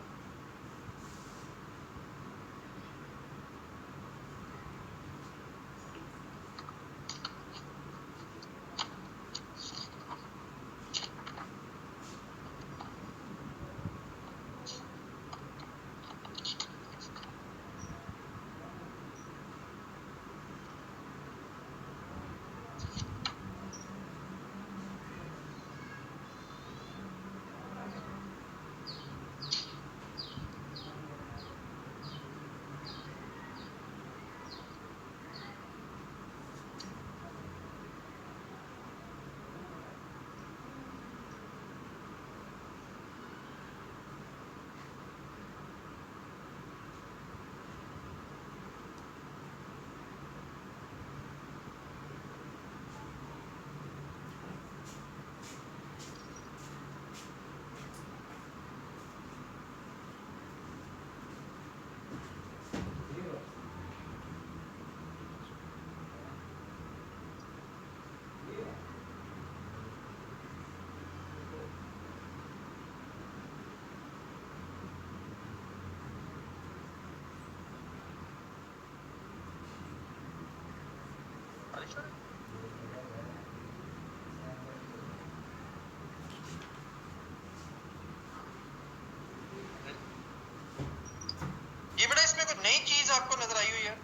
ये बेटा इसमें कोई नई चीज आपको नजर आई हुई है?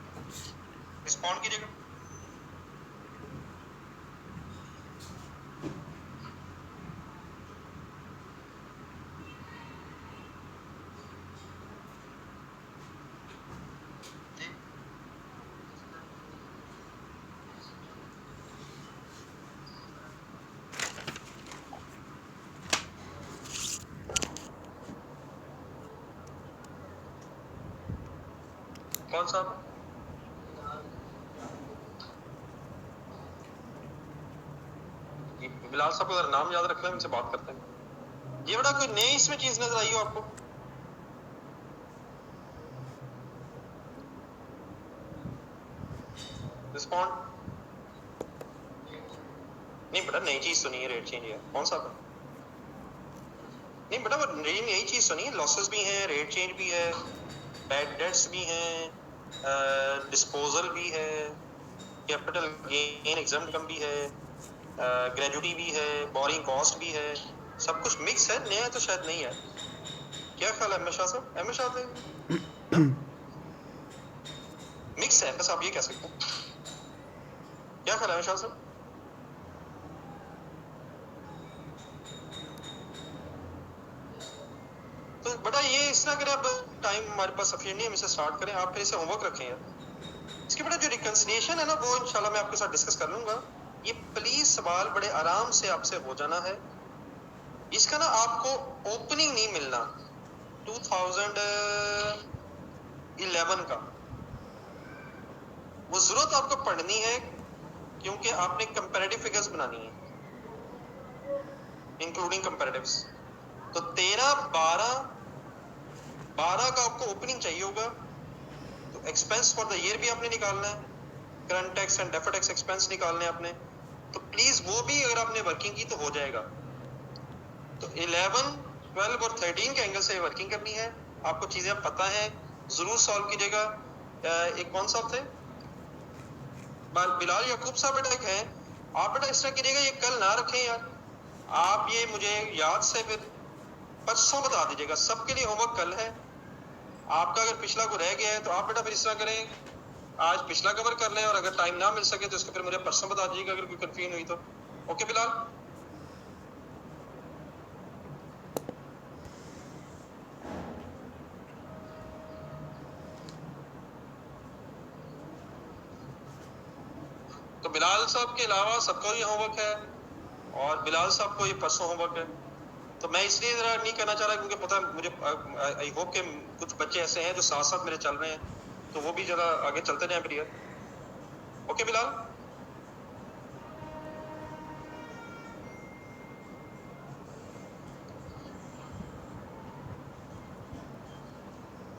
रिस्पॉन्ड कीजिएगा। जी कौन सा? बिलाल साहब का नाम याद रखना, इनसे बात करते हैं। ये बेटा कोई नई इसमें चीज नजर आई हो आपको? रिस्पॉन्ड नहीं बेटा, नई चीज तो नहीं है, रेट चेंज है। कौन सा? नहीं बेटा, वो नई चीज तो नहीं है। लॉसेस भी हैं, रेट चेंज भी है, बैड डेट्स भी हैं, डिस्पोजल भी है, कैपिटल गेन एग्जाम कम भी है, ग्रेजुटी भी है, बोरिंग कॉस्ट भी है, सब कुछ मिक्स है। नया तो शायद नहीं है। क्या ख्याल है अहमद शाह साहब? अहमद शाह साहब मिक्स है, बस आप ये कह सकते हैं। क्या ख्याल है अहमद शाह साहब? तो बेटा ये इस तरह करें, अब टाइम हमारे पास सफिशिएंट नहीं है, हम इसे स्टार्ट करें। आप फिर इसे होमवर्क रखें यार। इसके बेटा जो रिकंसिलिएशन है ना, वो इंशाल्लाह मैं आपके साथ डिस्कस कर लूंगा। ये प्लीज सवाल बड़े आराम से आपसे हो जाना है। इसका ना आपको ओपनिंग नहीं मिलना 2011 का। वो जरूरत आपको पढ़नी है, क्योंकि आपने कंपैरेटिव फिगर्स बनानी है, इंक्लूडिंग कंपैरेटिव्स। तो 13, 12 का आपको ओपनिंग चाहिए होगा, तो एक्सपेंस फॉर द ईयर भी आपने निकालना है, current tax and deferred tax expense निकालने हैं आपने, तो प्लीज वो भी अगर आपने वर्किंग की तो हो जाएगा। तो 11, 12 और 13 के एंगल से वर्किंग करनी है, आपको चीजें पता है, जरूर सॉल्व कीजिएगा। एक कौन सा थे बिलाल याकूब साहब बेटा एक है, आप बेटा इस तरह कीजिएगा, ये कल ना रखें यार, आप ये मुझे याद से फिर परसों बता दीजिएगा, सबके लिए होमवर्क कल है। आपका अगर पिछला को रह गया है तो आप बेटा फिर इस तरह करें, आज पिछला कवर कर लें, और अगर टाइम ना मिल सके तो इसको फिर मुझे परसों बता दीजिएगा अगर कोई कंफ्यूजन हुई तो। ओके बिलाल? तो बिलाल साहब के अलावा सबको ये होमवर्क है, और बिलाल साहब को ये परसों होमवर्क है। तो मैं इसलिए जरा नहीं करना चाह रहा क्योंकि पता मुझे, आई होप के कुछ बच्चे ऐसे हैं जो साथ साथ मेरे चल रहे हैं, तो वो भी जरा आगे चलते जाएं प्रिय। ओके बिलाल?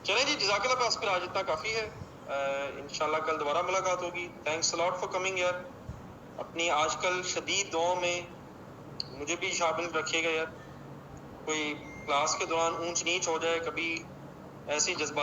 चलें जी, जज़ाकल्लाह बस फिर आज इतना काफ़ी है। इंशाल्लाह कल दोबारा मुलाकात होगी। Thanks a lot for coming यार। अपनी आजकल शदीद दुआओं में मुझे भी शामिल रखिएगा यार, कोई क्लास के दौरान ऊंच नीच हो जाए, कभी ऐसी जज्बा